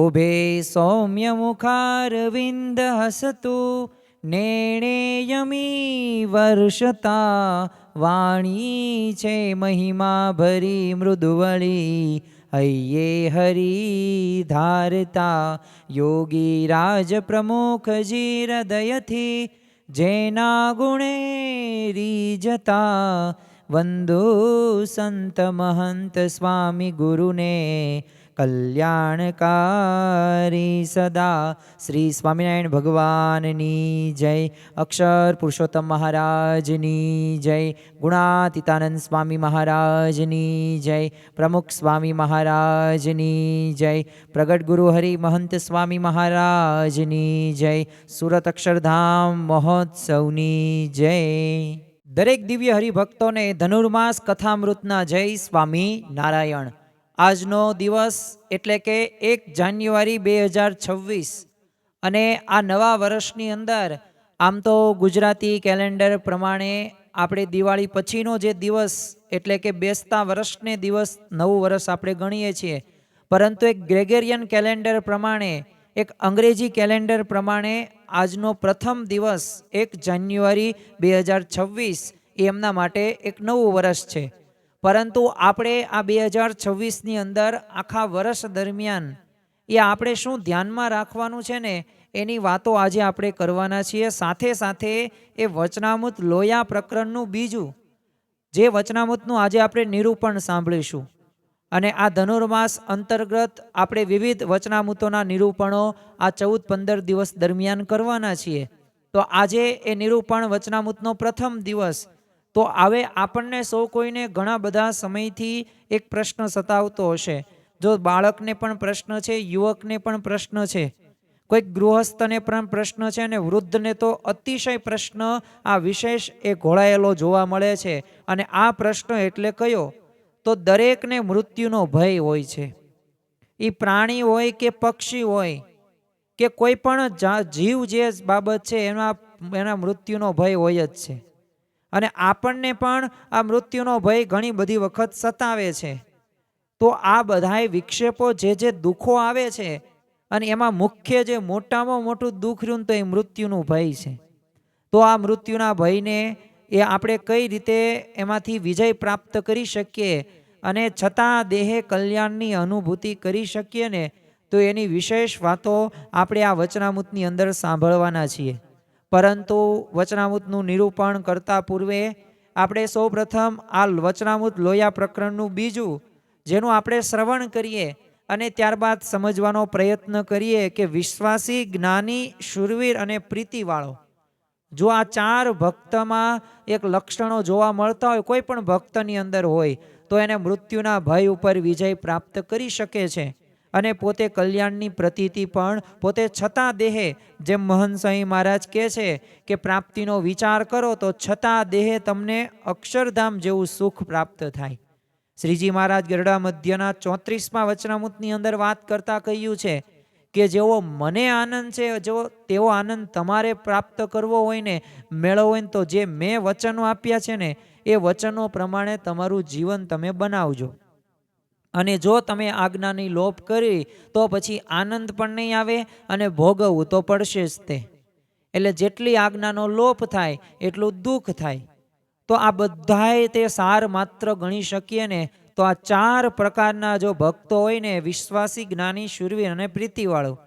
શુભે સૌમ્યમુખારવિંદ હસતુ નેણેયમી વર્ષતા વાણી છે મહિમા ભરી મૃદુવળી હૈયે હરી ધારતા યોગી રાજ પ્રમુખજી હૃદયથી જેના ગુણે રીજતા વંદુ સંત મહંત સ્વામી ગુરુને કલ્યાણકારી સદા. શ્રી સ્વામિનારાયણ ભગવાનની જય. અક્ષર પુરુષોત્તમ મહારાજની જય. ગુણાતીતાનંદ સ્વામી મહારાજની જય. પ્રમુખ સ્વામી મહારાજની જય. પ્રગટ ગુરુ હરિ મહંત સ્વામી મહારાજની જય. સુરત અક્ષરધામ મહોત્સવની જય. દરેક દિવ્ય હરિભક્તોને ધનુર્માસ કથામૃતના જય સ્વામી નારાયણ. આજનો દિવસ એટલે કે 1 જાન્યુઆરી 2026 અને આ નવા વર્ષની અંદર આમ તો ગુજરાતી કેલેન્ડર પ્રમાણે આપણે દિવાળી પછીનો જે દિવસ એટલે કે બેસતા વર્ષને દિવસ નવું વર્ષ આપણે ગણીએ છીએ, પરંતુ એક ગ્રેગેરિયન કેલેન્ડર પ્રમાણે, એક અંગ્રેજી કેલેન્ડર પ્રમાણે આજનો પ્રથમ દિવસ 1 જાન્યુઆરી 2026 એ એમના માટે એક નવું વર્ષ છે. પરંતુ આપણે આ 2026ની અંદર આખા વર્ષ દરમિયાન એ આપણે શું ધ્યાનમાં રાખવાનું છે ને એની વાતો આજે આપણે કરવાના છીએ. સાથે સાથે એ વચનામૃત લોયા પ્રકરણનું બીજું જે વચનામૃતનું આજે આપણે નિરૂપણ સાંભળીશું. અને આ ધનુર્માસ અંતર્ગત આપણે વિવિધ વચનામૃતોના નિરૂપણો આ 14-15 દિવસ દરમિયાન કરવાના છીએ. તો આજે એ નિરૂપણ વચનામૃતનો પ્રથમ દિવસ. તો હવે આપણને સૌ કોઈને ઘણા બધા સમયથી એક પ્રશ્ન સતાવતો હશે. જો બાળકને પણ પ્રશ્ન છે, યુવકને પણ પ્રશ્ન છે, કોઈક ગૃહસ્થને પણ પ્રશ્ન છે અને વૃદ્ધને તો અતિશય પ્રશ્ન આ વિશેષ એ ઘોળાયેલો જોવા મળે છે. અને આ પ્રશ્ન એટલે કયો? તો દરેકને મૃત્યુનો ભય હોય છે. એ પ્રાણી હોય કે પક્ષી હોય કે કોઈ પણ જીવ જે બાબત છે એના મૃત્યુનો ભય હોય જ છે. અને આપણને પણ આ મૃત્યુનો ભય ઘણી બધી વખત સતાવે છે. તો આ બધાય વિક્ષેપો જે દુઃખો આવે છે અને એમાં મુખ્ય જે મોટામાં મોટું દુઃખ રહ્યું તો એ મૃત્યુનું ભય છે. તો આ મૃત્યુના ભયને એ આપણે કઈ રીતે એમાંથી વિજય પ્રાપ્ત કરી શકીએ અને છતાં દેહે કલ્યાણની અનુભૂતિ કરી શકીએ ને, તો એની વિશેષ વાતો આપણે આ વચનામૃતની અંદર સાંભળવાના છીએ. પરંતુ વચનામૃતનું નિરૂપણ કરતા પૂર્વે આપણે સૌ પ્રથમ આ વચનામૃત લોયા પ્રકરણનું બીજું જેનું આપણે શ્રવણ કરીએ અને ત્યારબાદ સમજવાનો પ્રયત્ન કરીએ કે વિશ્વાસી, જ્ઞાની, શૂરવીર અને પ્રીતિવાળો. જો આ 4 ભક્તમાં એક લક્ષણો જોવા મળતા હોય, કોઈ પણ ભક્તની અંદર હોય, તો એને મૃત્યુના ભય ઉપર વિજય પ્રાપ્ત કરી શકે છે અને પોતે કલ્યાણની પ્રતીતિ પણ પોતે છતાં દેહે, જેમ મહંત સ્વામી મહારાજ કહે છે કે પ્રાપ્તિનો વિચાર કરો તો છતાં દેહે તમને અક્ષરધામ જેવું સુખ પ્રાપ્ત થાય. શ્રીજી મહારાજ ગરડા મધ્યના 34મા વચનામૃતની અંદર વાત કરતા કહ્યું છે કે જેવો મને આનંદ છે તેવો આનંદ તમારે પ્રાપ્ત કરવો હોય ને, મેળવવો હોય ને, તો જે મેં વચનો આપ્યા છે ને એ વચનો પ્રમાણે તમારું જીવન તમે બનાવજો. અને જો તમે આજ્ઞાની લોપ કરી તો પછી આનંદ પણ નહીં આવે અને ભોગવવું તો પડશે જ તે. એટલે જેટલી આજ્ઞાનો લોપ થાય એટલું દુઃખ થાય. તો આ બધાય તે સાર માત્ર ગણી શકીએ ને તો આ 4 પ્રકારના જો ભક્તો હોય ને, વિશ્વાસી, જ્ઞાની, શૂરવીર અને પ્રીતિવાળો,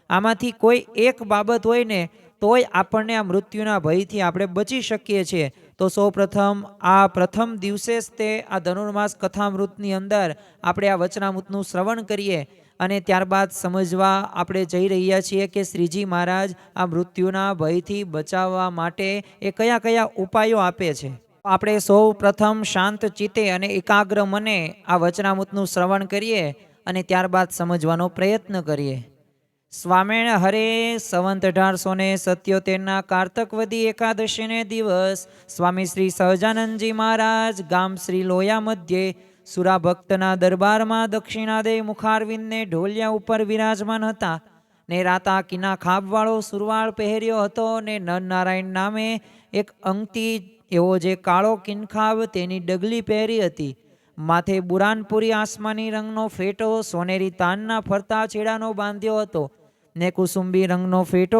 આમાંથી કોઈ એક બાબત હોય ને તોય આપણને આ મૃત્યુના ભયથી આપણે બચી શકીએ છીએ. તો સૌ પ્રથમ આ પ્રથમ દિવસે જ તે આ ધનુર્માસ કથામૃતની અંદર આપણે આ વચનામૃતનું શ્રવણ કરીએ અને ત્યારબાદ સમજવા આપણે જઈ રહ્યા છીએ કે શ્રીજી મહારાજ આ મૃત્યુના ભયથી બચાવવા માટે એ કયા કયા ઉપાયો આપે છે. આપણે સૌ પ્રથમ શાંત ચિત્તે અને એકાગ્ર મને આ વચનામૃતનું શ્રવણ કરીએ અને ત્યારબાદ સમજવાનો પ્રયત્ન કરીએ. સ્વામિણ હરે સંવંત 1877 કારતકવદી એકાદશીને દિવસ સ્વામી શ્રી સહજાનંદજી મહારાજ ગામ શ્રી લોયા મધ્યે સુરા ભક્તના દરબારમાં દક્ષિણાદે મુખારવિંદને ઢોલિયા ઉપર વિરાજમાન હતા ને રાતા કીના ખાબવાળો સુરવાળ પહેર્યો હતો ને નરનારાયણ નામે એક અંગતી એવો જે કાળો કિનખાબ તેની ડગલી પહેરી હતી. માથે બુરાનપુરી આસમાની રંગનો ફેટો સોનેરી તાનના ફરતા છેડાનો બાંધ્યો હતો ને કુસુંબી રંગનો ફેટો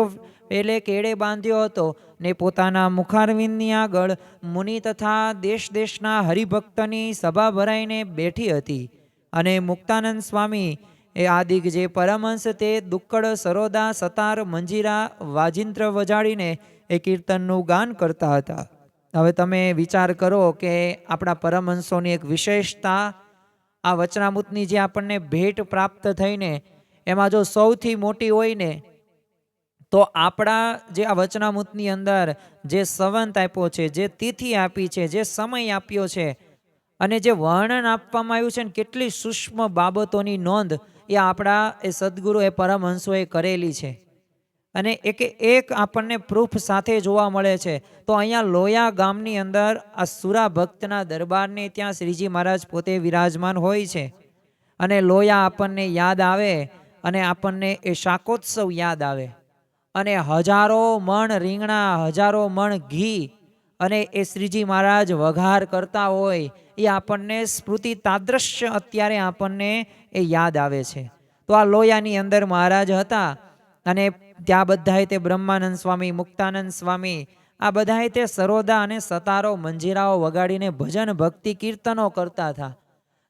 પેલે કેળે બાંધ્યો હતો ને પોતાના મુખારવિંદની આગળ મુનિ તથા દેશ દેશના હરિભક્તની સભા ભરાઈને બેઠી હતી. અને મુક્તાનંદ સ્વામી એ આદિક જે પરમહંસ તે દુક્કડ સરોદા સતાર મંજીરા વાજિંત્ર વજાડીને એ કીર્તનનું ગાન કરતા હતા. હવે તમે વિચાર કરો કે આપણા પરમહંસોની એક વિશેષતા, આ વચનામૃતની જે આપણને ભેટ પ્રાપ્ત થઈને એમાં જો સૌથી મોટી હોય ને તો આપણા જે આ વચનામૃતની અંદર જે સંવંત આપ્યો છે, જે તિથિ આપી છે, જે સમય આપ્યો છે અને જે વર્ણન આપવામાં આવ્યું છે ને કેટલી સૂક્ષ્મ બાબતોની નોંધ એ આપણા એ સદગુરુ એ પરમહંસોએ કરેલી છે. અને એક આપણને પ્રૂફ સાથે જોવા મળે છે. તો અહીંયા લોયા ગામની અંદર આ સુરા ભક્તના દરબારને ત્યાં શ્રીજી મહારાજ પોતે વિરાજમાન હોય છે. અને લોયા આપણને યાદ આવે અને આપણને એ શાકોત્સવ યાદ આવે અને હજારો મણ રીંગણા, હજારો મણ ઘી અને એ શ્રીજી મહારાજ વઘાર કરતા હોય એ આપણને સ્મૃતિ તાદ્રશ્ય અત્યારે આપણને એ યાદ આવે છે. તો આ લોયાની અંદર મહારાજ હતા અને ત્યાં બધાએ તે બ્રહ્માનંદ સ્વામી, મુક્તાનંદ સ્વામી આ બધાએ તે સરોદા અને સતારો મંજીરાઓ વગાડીને ભજન ભક્તિ કીર્તનો કરતા હતા.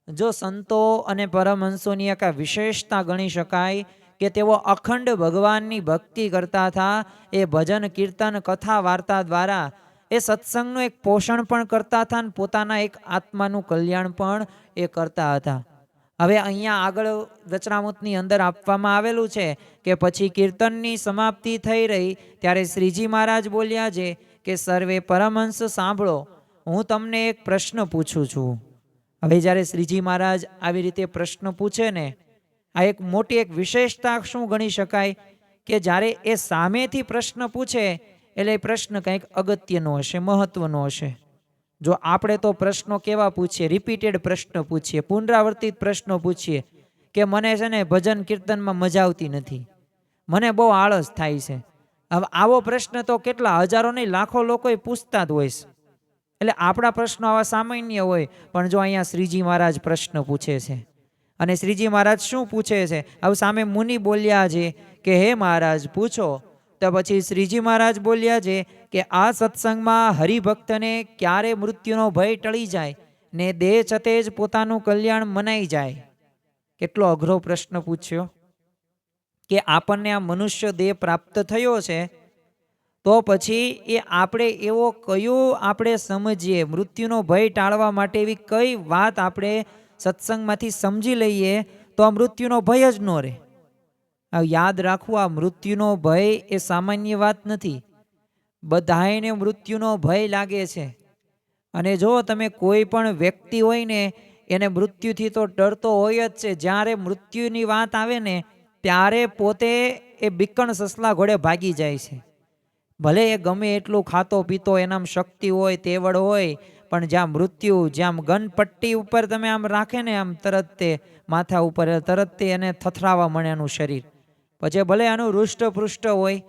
જો સંતો અને પરમહંસોની એક વિશેષતા ગણી શકાય કે તેઓ અખંડ ભગવાનની ભક્તિ કરતા હતા. એ ભજન કીર્તન કથા વાર્તા દ્વારા એ સત્સંગનું એક પોષણ પણ કરતા હતા અને પોતાના એક આત્માનું કલ્યાણ પણ એ કરતા હતા. હવે અહીંયા આગળ વચનામૃતની અંદર આપવામાં આવેલું છે કે પછી કીર્તનની સમાપ્તિ થઈ રહી ત્યારે શ્રીજી મહારાજ બોલ્યા છે કે સર્વે પરમહંસ સાંભળો, હું તમને એક પ્રશ્ન પૂછું છું. હવે જ્યારે શ્રીજી મહારાજ આવી રીતે પ્રશ્ન પૂછે ને, આ એક મોટી એક વિશેષતા શું ગણી શકાય કે જ્યારે એ સામેથી પ્રશ્ન પૂછે એટલે એ પ્રશ્ન કંઈક અગત્યનો હશે, મહત્વનો હશે. જો આપણે તો પ્રશ્નો કેવા પૂછીએ, રિપીટેડ પ્રશ્ન પૂછીએ, પુનરાવર્તિત પ્રશ્નો પૂછીએ કે મને છે ને ભજન કીર્તનમાં મજા આવતી નથી, મને બહુ આળસ થાય છે. હવે આવો પ્રશ્ન તો કેટલા હજારો નહીં લાખો લોકો પૂછતા જ હોય છે. એટલે આપણા પ્રશ્નો આવા સામાન્ય હોય, પણ જો અહીંયા શ્રીજી મહારાજ પ્રશ્ન પૂછે છે અને શ્રીજી મહારાજ શું પૂછે છે, હવે સામે મુનિ બોલ્યા છે કે હે મહારાજ પૂછો. તો પછી શ્રીજી મહારાજ બોલ્યા છે કે આ સત્સંગમાં હરિભક્તને ક્યારે મૃત્યુનો ભય ટળી જાય ને દેહ છતે જ પોતાનું કલ્યાણ મનાઈ જાય. કેટલો અઘરો પ્રશ્ન પૂછ્યો કે આપણને આ મનુષ્ય દેહ પ્રાપ્ત થયો છે તો પછી એ આપણે એવો કયું આપણે સમજીએ, મૃત્યુનો ભય ટાળવા માટે એવી કઈ વાત આપણે સત્સંગમાંથી સમજી લઈએ તો આ મૃત્યુનો ભય જ ન રહે. યાદ રાખવું, આ મૃત્યુનો ભય એ સામાન્ય વાત નથી. બધાને મૃત્યુનો ભય લાગે છે. અને જો તમે કોઈ પણ વ્યક્તિ હોય ને એને મૃત્યુથી તો ડરતો હોય જ છે. જ્યારે મૃત્યુની વાત આવે ને ત્યારે પોતે એ બીકણ સસલા ઘોડે ભાગી જાય છે. ભલે એ ગમે એટલું ખાતો પીતો, એનામ શક્તિ હોય, તેવડ હોય, પણ જ્યાં મૃત્યુ, જ્યાં ગનપટ્ટી ઉપર તમે આમ રાખે ને આમ તરત તે માથા ઉપર તરત તે એને થથરાવા મળે એનું શરીર. પછી ભલે આનું હૃષ્ટપૃષ્ટ હોય.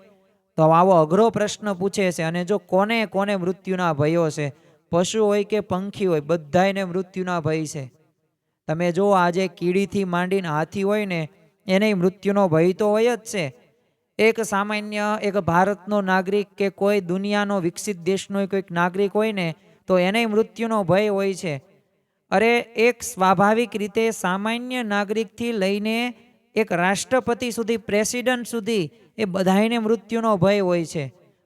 તો આવો અઘરો પ્રશ્ન પૂછે છે. અને જો કોને કોને મૃત્યુના ભયો છે, પશુ હોય કે પંખી હોય, બધાને મૃત્યુના ભય છે. તમે જો આજે કીડીથી માંડીને હાથી હોય ને એને મૃત્યુનો ભય તો હોય જ છે. એક સામાન્ય એક ભારતનો નાગરિક કે કોઈ દુનિયાનો વિકસિત દેશનો કોઈક નાગરિક હોય ને તો એને મૃત્યુનો ભય હોય છે. અરે એક સ્વાભાવિક રીતે સામાન્ય નાગરિકથી લઈને એક રાષ્ટ્રપતિ સુધી, પ્રેસિડન્ટ સુધી એ બધાને મૃત્યુનો ભય હોય છે.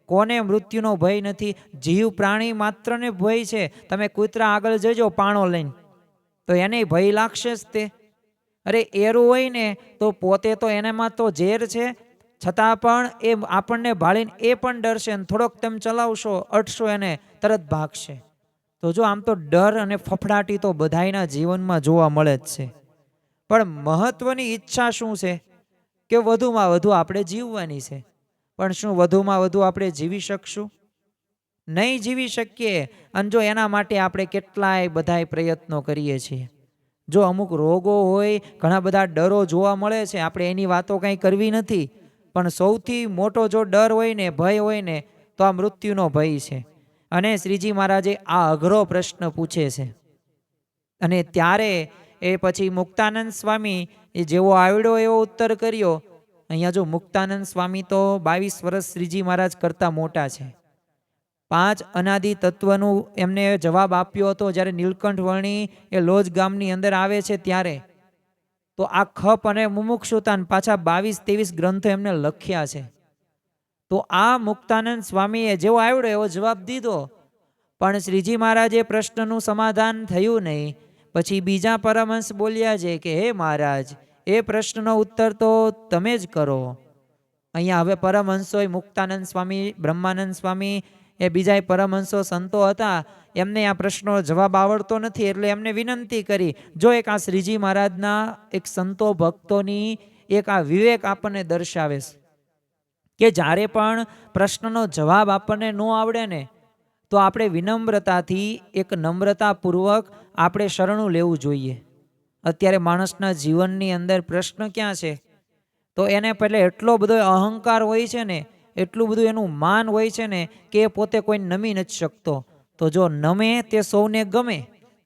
કોને મૃત્યુનો ભય નથી? જીવ પ્રાણી માત્રને ભય છે. તમે કૂતરા આગળ જજો પાણો લઈને તો એને ભય લાગશે જ તે. અરે એરું હોય ને તો પોતે તો એનામાં તો ઝેર છે, છતાં પણ એ આપણને ભાળીને એ પણ ડરશે ને થોડોક તમે ચલાવશો, અટશો એને તરત ભાગશે. તો જો આમ તો ડર અને ફફડાટી તો બધાયના જીવનમાં જોવા મળે જ છે. પણ મહત્વની ઈચ્છા શું છે કે વધુમાં વધુ આપણે જીવવાની છે. પણ શું વધુમાં વધુ આપણે જીવી શકશું? નહીં જીવી શકીએ. અને જો એના માટે આપણે કેટલાય બધાય પ્રયત્નો કરીએ છીએ. જો અમુક રોગો હોય, ઘણા બધા ડરો જોવા મળે છે, આપણે એની વાતો કંઈ કરવી નથી, પણ સૌથી મોટો જો ડર હોય ને, ભય હોય ને તો આ મૃત્યુનો ભય છે. અને શ્રીજી મહારાજે આ અઘરો પ્રશ્ન પૂછે છે અને ત્યારે એ પછી મુક્તાનંદ સ્વામી એ જેવો આવડ્યો એવો ઉત્તર કર્યો. અહીંયા જો મુક્તાનંદ સ્વામી તો 22 વર્ષ શ્રીજી મહારાજ કરતા મોટા છે. 5 અનાદિ તત્વનું એમને જવાબ આપ્યો હતો જ્યારે નીલકંઠ વર્ણી એ લોજ ગામની અંદર આવે છે ત્યારે. તો આ ખપ અને મુમુક્ષુતાન પાછા 22-23 ગ્રંથો એમને લખ્યા છે. તો આ મુક્તાનંદ સ્વામીએ જેવો આવડ્યો એવો જવાબ દીધો, પણ શ્રીજી મહારાજે પ્રશ્નનું સમાધાન થયું નહીં. પછી બીજા પરમહંસ બોલ્યા છે કે હે મહારાજ, એ પ્રશ્નનો ઉત્તર તો તમે જ કરો. અહીંયા હવે પરમહંસોય મુક્તાનંદ સ્વામી, બ્રહ્માનંદ સ્વામી, એ બીજા પરમહંસો સંતો હતા, એમને આ પ્રશ્નનો જવાબ આવડતો નથી, એટલે એમને વિનંતી કરી. જો એક આ શ્રીજી મહારાજના એક સંતો ભક્તોની એક આ વિવેક આપણને દર્શાવે છે કે જ્યારે પણ પ્રશ્નનો જવાબ આપણને ન આવડે ને, તો આપણે વિનમ્રતાથી એક નમ્રતાપૂર્વક આપણે શરણું લેવું જોઈએ. અત્યારે માણસના જીવનની અંદર પ્રશ્ન ક્યાં છે? તો એને પહેલે એટલો બધો અહંકાર હોય છે ને, એટલું બધું એનું માન હોય છે ને કે એ પોતે કોઈ નમી નથી શકતો. તો જો નમે તે સૌને ગમે,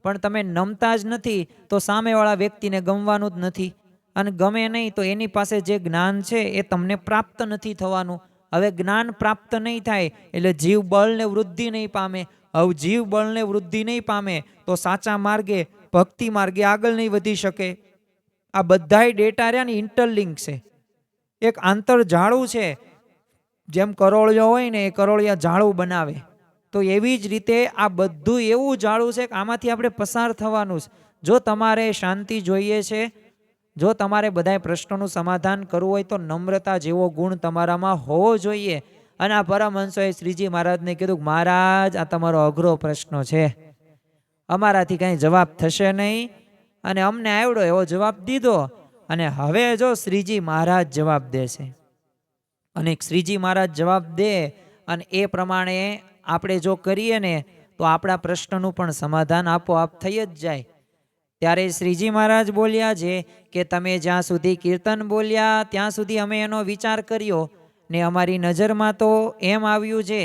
પણ તમે નમતા જ નથી તો સામેવાળા વ્યક્તિને ગમવાનું જ નથી. અને ગમે નહીં તો એની પાસે જે જ્ઞાન છે એ તમને પ્રાપ્ત નથી થવાનું. હવે જ્ઞાન પ્રાપ્ત નહીં થાય એટલે જીવ બળને વૃદ્ધિ નહીં પામે. હવે જીવ બળને વૃદ્ધિ નહીં પામે તો સાચા માર્ગે, ભક્તિ માર્ગે આગળ નહીં વધી શકે. આ બધાય ડેટા રહ્યા ને ઇન્ટરલિંક છે, એક આંતર જાળું છે. જેમ કરોળિયો હોય ને, એ કરોળિયા જાળું બનાવે, તો એવી જ રીતે આ બધું એવું જાળું છે કે આમાંથી આપણે પસાર થવાનું છે. જો તમારે શાંતિ જોઈએ છે, જો તમારે બધાય પ્રશ્નોનું સમાધાન કરવું હોય, તો નમ્રતા જેવો ગુણ તમારામાં હોવો જોઈએ. અને આ પરમહંસોએ શ્રીજી મહારાજને કીધું, મહારાજ આ તમારો અઘરો પ્રશ્ન છે, અમારાથી કાંઈ જવાબ થશે નહીં, અને અમને આવડો એવો જવાબ દીધો. અને હવે જો શ્રીજી મહારાજ જવાબ દેશે, અને શ્રીજી મહારાજ જવાબ દે અને એ પ્રમાણે આપણે જો કરીએ ને, તો આપણા પ્રશ્નનું પણ સમાધાન આપોઆપ થઈ જ જાય. ત્યારે શ્રીજી મહારાજ બોલ્યા છે કે તમે જ્યાં સુધી કીર્તન બોલ્યા ત્યાં સુધી અમે એનો વિચાર કર્યો ને અમારી નજરમાં તો એમ આવ્યું છે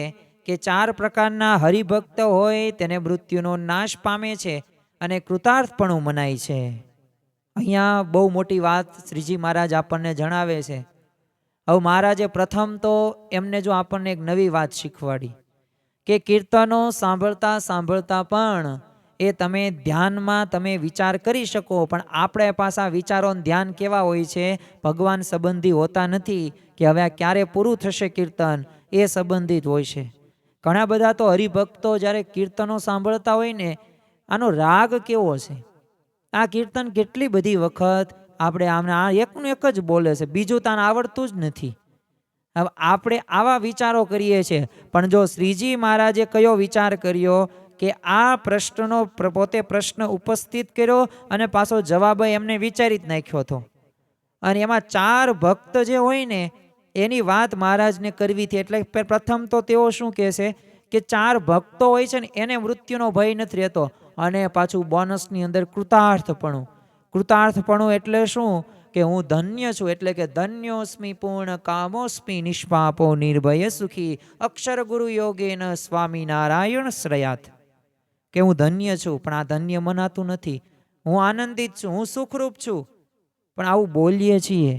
કે 4 પ્રકારના હરિભક્ત હોય તેને મૃત્યુનો નાશ પામે છે અને કૃતાર્થપણું મનાય છે. અહીંયા બહુ મોટી વાત શ્રીજી મહારાજ આપણને જણાવે છે. હવે મહારાજે પ્રથમ તો એમને જો આપણને એક નવી વાત શીખવાડી કે કીર્તનો સાંભળતા સાંભળતા પણ એ તમે ધ્યાનમાં તમે વિચાર કરી શકો, પણ આપણે પાછા વિચારો ધ્યાન કેવા હોય છે, ભગવાન સંબંધી હોતા નથી કે હવે આ ક્યારે પૂરું થશે કીર્તન, એ સંબંધિત હોય છે. ઘણા બધા તો હરિભક્તો જ્યારે કીર્તનો સાંભળતા હોય ને, આનો રાગ કેવો છે, આ કીર્તન કેટલી બધી વખત આપણે આમને આ એકનું એક જ બોલે છે, બીજું તાને આવડતું જ નથી. હવે આપણે આવા વિચારો કરીએ છીએ, પણ જો શ્રીજી મહારાજે કયો વિચાર કર્યો કે આ પ્રશ્નનો પોતે પ્રશ્ન ઉપસ્થિત કર્યો અને પાછો જવાબ એમને વિચારી જ નાખ્યો હતો. અને એમાં 4 ભક્ત જે હોય ને એની વાત મહારાજને કરવી હતી. એટલે પ્રથમ તો તેઓ શું કહે છે કે 4 ભક્તો હોય છે ને એને મૃત્યુનો ભય નથી રહેતો. અને પાછું બોનસની અંદર કૃતાર્થપણું. કૃતાર્થપણું એટલે શું કે હું ધન્ય છું, એટલે કે ધન્યોસ્મી પૂર્ણ કામોસ્મી નિષ્પાપો નિર્ભય સુખી અક્ષર ગુરુ યોગેન સ્વામિનારાયણ શ્રયાત. કે હું ધન્ય છું, પણ આ ધન્ય મનાતું નથી. હું આનંદિત છું, હું સુખરૂપ છું, પણ આવું બોલીએ છીએ,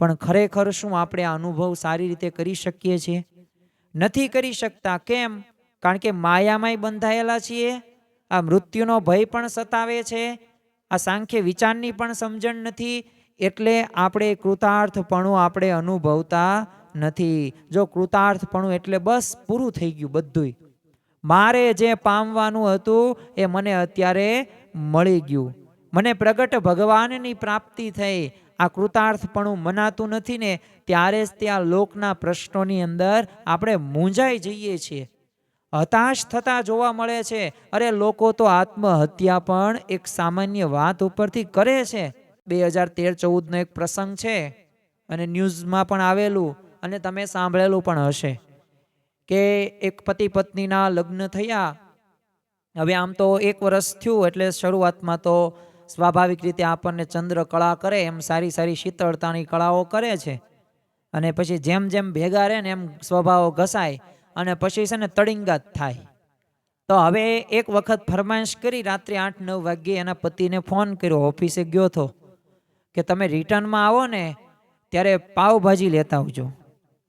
પણ ખરેખર શું આપણે આ અનુભવ સારી રીતે કરી શકીએ છીએ? નથી કરી શકતા. કેમ? કારણ કે માયામાંય બંધાયેલા છીએ, આ મૃત્યુનો ભય પણ સતાવે છે, આ સાંખ્ય વિચારની પણ સમજણ નથી, એટલે આપણે કૃતાર્થપણું આપણે અનુભવતા નથી. જો કૃતાર્થપણું એટલે બસ પૂરું થઈ ગયું બધુંય, મારે જે પામવાનું હતું એ મને અત્યારે મળી ગયું, મને પ્રગટ ભગવાનની પ્રાપ્તિ થઈ. આ કૃતાર્થપણું મનાતું નથી ને, ત્યારે જ ત્યાં લોકના પ્રશ્નોની અંદર આપણે મૂંઝાઈ જઈએ છીએ, હતાશ થતા જોવા મળે છે. અરે લોકો તો આત્મહત્યા પણ એક સામાન્ય વાત ઉપરથી કરે છે. 2013-14 નો એક પ્રસંગ છે અને ન્યૂઝમાં પણ આવેલું અને તમે સાંભળેલું પણ હશે કે એક પતિ પત્નીના લગ્ન થયા. હવે આમ તો 1 વર્ષ થયું એટલે શરૂઆતમાં તો સ્વાભાવિક રીતે આપણને ચંદ્ર કળા કરે એમ સારી સારી શીતળતાની કળાઓ કરે છે, અને પછી જેમ જેમ ભેગા રહે ને એમ સ્વભાવ ઘસાય અને પછી છે ને તળિંગાત થાય. તો હવે એક વખત ફરમાઈશ કરી, રાત્રે 8-9 વાગ્યે એના પતિને ફોન કર્યો, ઓફિસે ગયો હતો, કે તમે રિટર્નમાં આવો ને ત્યારે પાવભાજી લેતા આવજો.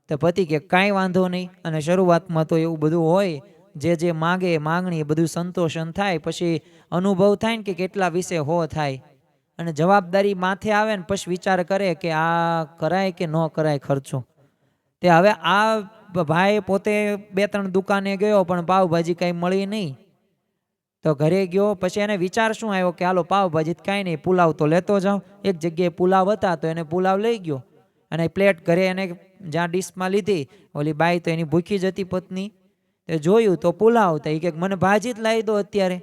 તો પતિ કે કાંઈ વાંધો નહીં. અને શરૂઆતમાં તો એવું બધું હોય, જે માગે માંગણી બધું સંતોષન થાય, પછી અનુભવ થાય ને કે કેટલા વિશે હો થાય, અને જવાબદારી માથે આવે ને પછી વિચાર કરે કે આ કરાય કે ન કરાય ખર્ચો. તે હવે આ ભાઈ પોતે 2-3 દુકાને ગયો પણ પાવભાજી કાંઈ મળી નહીં. તો ઘરે ગયો, પછી એને વિચાર શું આવ્યો કે હાલો પાવભાજી કાંઈ નહીં, પુલાવ તો લેતો જાઉં. એક જગ્યાએ પુલાવ હતા તો એને પુલાવ લઈ ગયો, અને પ્લેટ ઘરે એને જ્યાં ડીશમાં લીધી, ઓલી બાઈ તો એની ભૂખી જ હતી પત્ની. તે જોયું તો પુલાવ, તો એ કે મને ભાજી જ લાવી દો અત્યારે.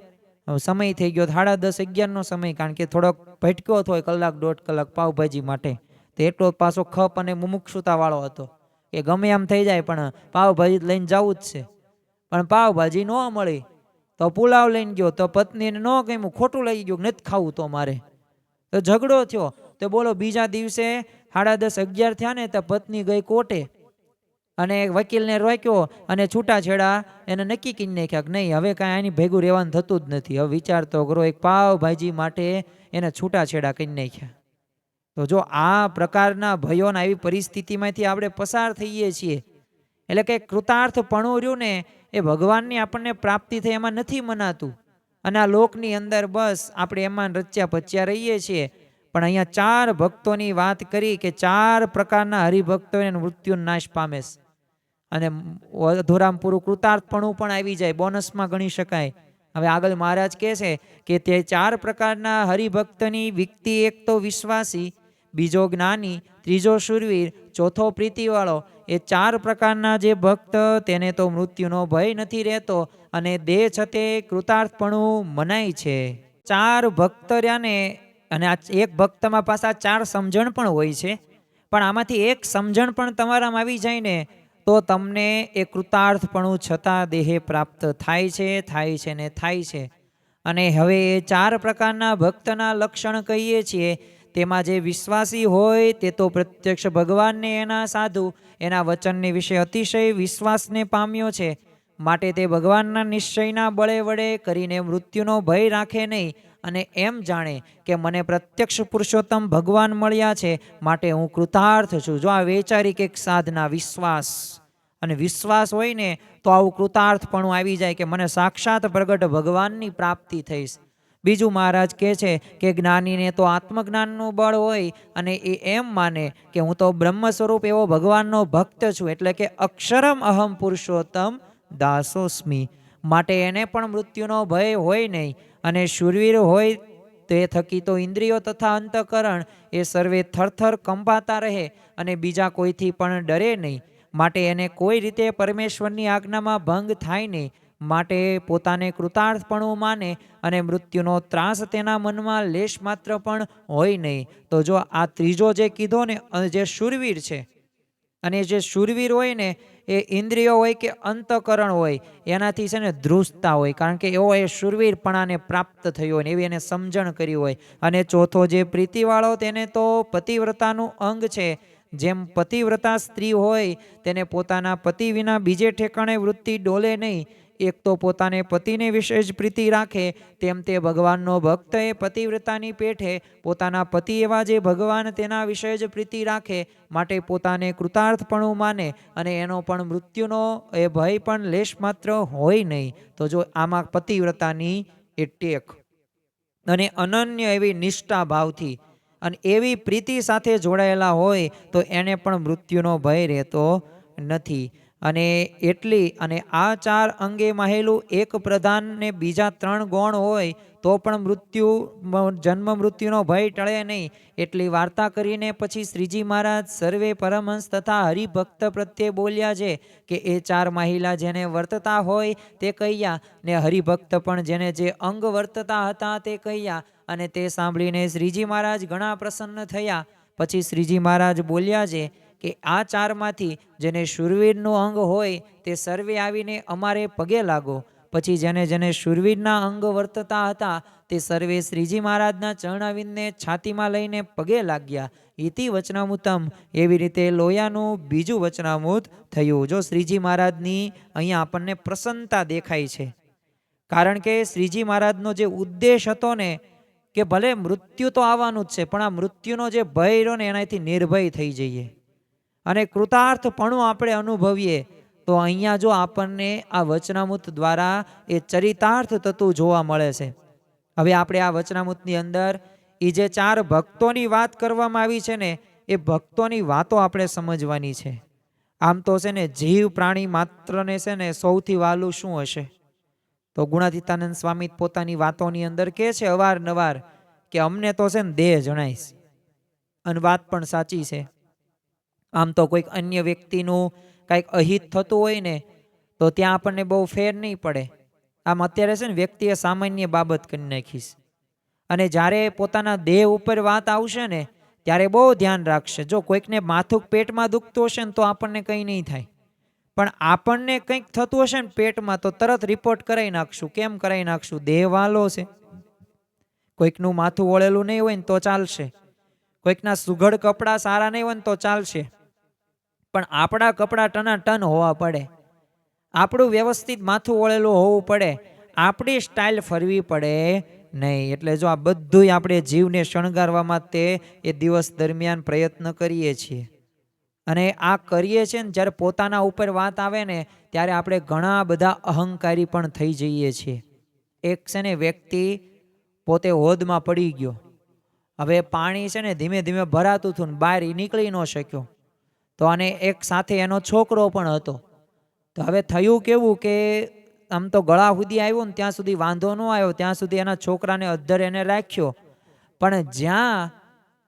સમય થઈ ગયો 10:30-11નો સમય, કારણ કે થોડોક ભટક્યો હતો 1-1.5 કલાક પાવભાજી માટે. તો એટલો પાછો ખપ અને મુમુક્ષુતાવાળો હતો કે ગમે એમ થઈ જાય પણ પાવભાજી લઈને જવું જ છે. પણ પાવભાજી ન મળી તો પુલાવ લઈને ગયો, તો પત્નીને ન ગમ્યું, ખોટું લાગી ગયું, નથી ખાવું તો મારે. તો ઝઘડો થયો. તો બોલો બીજા દિવસે 10:30-11 થયા ને તો પત્ની ગઈ કોર્ટે, અને વકીલને રોક્યો અને છૂટાછેડા એને નક્કી કરી નાખ્યા કે નહીં, હવે કાંઈ આની ભેગું રહેવાનું થતું જ નથી. હવે વિચાર તો કરો, એક પાવભાજી માટે એને છૂટાછેડા કરી નાખ્યા. તો જો આ પ્રકારના ભયોને આવી પરિસ્થિતિમાંથી આપણે પસાર થઈએ છીએ, એટલે કે કૃતાર્થપણું રહ્યું ને એ ભગવાનની આપણને પ્રાપ્તિ થઈ એમાં નથી મનાતું, અને આ લોકની અંદર બસ આપણે એમાં રચ્યા પચ્યા રહીએ છીએ. પણ અહીંયા 4 ભક્તોની વાત કરી કે 4 પ્રકારના હરિભક્તો મૃત્યુ નાશ પામે છે, અને અધૂરામ પૂરું કૃતાર્થપણું પણ આવી જાય, બોનસમાં ગણી શકાય. હવે આગળ મહારાજ કહે છે કે તે 4 પ્રકારના હરિભક્તની વ્યક્તિ, એક તો વિશ્વાસી, બીજો જ્ઞાની, ત્રીજો શૂરવીર, ચોથો પ્રીતિવાળો. એ 4 પ્રકારના જે ભક્ત, તેને તો મૃત્યુનો ભય નથી રહેતો, અને દેહ છતે કૃતાર્થપણું મનાય છે. 4 ભક્ત રહ્યા ને, અને આ એક ભક્તમાં પાછા 4 સમજણ પણ હોય છે, પણ આમાંથી એક સમજણ પણ તમારામાં આવી જાય ને તો તમને એ કૃતાર્થપણું છતાં દેહે પ્રાપ્ત થાય છે ને થાય છે. અને હવે એ 4 પ્રકારના ભક્તના લક્ષણ કહીએ છીએ, તેમાં જે વિશ્વાસી હોય તે તો પ્રત્યક્ષ ભગવાનને, એના સાધુ, એના વચનને વિશે અતિશય વિશ્વાસને પામ્યો છે, માટે તે ભગવાનના નિશ્ચયના બળે વડે કરીને મૃત્યુનો ભય રાખે નહીં, અને એમ જાણે કે મને પ્રત્યક્ષ પુરુષોત્તમ ભગવાન મળ્યા છે, માટે હું કૃતાર્થ છું. જો આ વૈચારિક એક સાધના, વિશ્વાસ, અને વિશ્વાસ હોય ને તો આવું કૃતાર્થપણું આવી જાય કે મને સાક્ષાત પ્રગટ ભગવાનની પ્રાપ્તિ થઈશ. બીજું મહારાજ કહે છે કે જ્ઞાનીને તો આત્મજ્ઞાનનું બળ હોય, અને એ એમ માને કે હું તો બ્રહ્મ સ્વરૂપ એવો ભગવાનનો ભક્ત છું, એટલે કે અક્ષરમ અહમ પુરુષોત્તમ દાસોસ્મી, માટે એને પણ મૃત્યુનો ભય હોય નહીં. અને શૂરવીર હોય તે થકી તો ઇન્દ્રિયો તથા અંતઃકરણ એ સર્વે થરથર કંપાતા રહે, અને બીજા કોઈથી પણ ડરે નહીં, માટે એને કોઈ રીતે પરમેશ્વરની આજ્ઞામાં ભંગ થાય નહીં, માટે પોતાને કૃતાર્થપણું માને, અને મૃત્યુનો ત્રાસ તેના મનમાં લેશ માત્ર પણ હોય નહીં. તો જો આ ત્રીજો જે કીધો ને, જે શૂરવીર છે, અને જે શૂરવીર હોય ને એ ઇન્દ્રિયો હોય કે અંતઃકરણ હોય એનાથી છે ને ધ્રુજતા હોય, કારણ કે એવો એ શૂરવીરપણાને પ્રાપ્ત થયો હોય, એવી એને સમજણ કરી હોય. અને ચોથો જે પ્રીતિવાળો, તેને તો પતિવ્રતાનું અંગ છે. જેમ પતિવ્રતા સ્ત્રી હોય તેને પોતાના પતિ વિના બીજે ઠેકાણે વૃત્તિ ડોલે નહીં, એક તો પોતાને પતિને વિશે જ પ્રીતિ રાખે, તેમ તે ભગવાનનો ભક્ત એ પતિવ્રતાની પેઠે પોતાના પતિ એવા જે ભગવાન તેના વિશે જ પ્રીતિ રાખે, માટે પોતાને કૃતાર્થપણું માને, અને એનો પણ મૃત્યુનો એ ભય પણ લેશ માત્ર હોય નહીં. તો જો આમાં પતિવ્રતાની એ ટેક, અને અનન્ય એવી નિષ્ઠા ભાવથી અને એવી પ્રીતિ સાથે જોડાયેલા હોય તો એને પણ મૃત્યુનો ભય રહેતો નથી. અને એટલી, અને આ 4 અંગે માહેલું એક પ્રધાન ને બીજા 3 ગૌણ હોય તો પણ જન્મ મૃત્યુનો ભય ટળે નહીં. એટલી વાર્તા કરીને પછી શ્રીજી મહારાજ સર્વે પરમહંસ તથા હરિભક્ત પ્રત્યે બોલ્યા છે કે એ 4 માહિલા જેને વર્તતા હોય તે કહ્યા, ને હરિભક્ત પણ જેને જે અંગ વર્તતા હતા તે કહ્યા. અને તે સાંભળીને શ્રીજી મહારાજ ઘણા પ્રસન્ન થયા. પછી શ્રીજી મહારાજ બોલ્યા છે કે આ 4માંથી જેને શૂરવીરનું અંગ હોય તે સર્વે આવીને અમારે પગે લાગો. પછી જેને જેને શૂરવીરના અંગ વર્તતા હતા તે સર્વે શ્રીજી મહારાજના ચરણાવિંદને છાતીમાં લઈને પગે લાગ્યા. ઇતિ વચનામૃતમ, એવી રીતે લોયાનું બીજું વચનામૃત થયું. જો શ્રીજી મહારાજની અહીંયા આપણને પ્રસન્નતા દેખાય છે. કારણ કે શ્રીજી મહારાજનો જે ઉદ્દેશ હતો ને કે ભલે મૃત્યુ તો આવવાનું જ છે, પણ આ મૃત્યુનો જે ભય રહ્યો ને એનાથી નિર્ભય થઈ જઈએ અને કૃતાર્થપણું આપણે અનુભવીએ. તો અહીંયા જો આપણને આ વચનામૃત દ્વારા એ ચરિતાર્થ થતું જોવા મળે છે. હવે આપણે આ વચનામૃતની અંદર એ જે 4 ભક્તોની વાત કરવામાં આવી છે ને, એ ભક્તોની વાતો આપણે સમજવાની છે. આમ તો છે ને જીવ પ્રાણી માત્રને છે ને સૌથી વહાલું શું હશે? તો ગુણાતીતાનંદ સ્વામી પોતાની વાતોની અંદર કહે છે અવારનવાર કે અમને તો છે ને દેહ જણાઈશ. અને વાત પણ સાચી છે. આમ તો કોઈક અન્ય વ્યક્તિનું કાંઈક અહિત થતું હોય ને તો ત્યાં આપણને બહુ ફેર નહીં પડે. આમ અત્યારે છે ને વ્યક્તિએ સામાન્ય બાબત કરી નાખીશ, અને જ્યારે પોતાના દેહ ઉપર વાત આવશે ને ત્યારે બહુ ધ્યાન રાખશે. જો કોઈકને માથું પેટમાં દુખતું હશે ને તો આપણને કંઈ નહીં થાય, પણ આપણને કંઈક થતું હશે ને પેટમાં તો તરત રિપોર્ટ કરાવી નાખશું. કેમ કરાવી નાખશું? દેહ વાલો છે. કોઈકનું માથું વળેલું નહીં હોય ને તો ચાલશે, કોઈકના સુઘડ કપડાં સારા નહીં હોય ને તો ચાલશે, પણ આપણા કપડાં ટના ટન હોવા પડે, આપણું વ્યવસ્થિત માથું વળેલું હોવું પડે, આપણી સ્ટાઇલ ફરવી પડે નહીં. એટલે જો આ બધું આપણે જીવને શણગારવા માટે એ દિવસ દરમિયાન પ્રયત્ન કરીએ છીએ, અને આ કરીએ છીએ ને જ્યારે પોતાના ઉપર વાત આવે ને ત્યારે આપણે ઘણા બધા અહંકારી પણ થઈ જઈએ છીએ. એક છે ને વ્યક્તિ પોતે હોદમાં પડી ગયો, હવે પાણી છે ને ધીમે ધીમે ભરાતું હતું ને બહાર નીકળી ન શક્યો, તો આને એક સાથે એનો છોકરો પણ હતો. તો હવે થયું કેવું કે આમ તો ગળા સુધી આવ્યો ને ત્યાં સુધી વાંધો ન આવ્યો, ત્યાં સુધી એના છોકરાને અદ્ધર એને રાખ્યો, પણ જ્યાં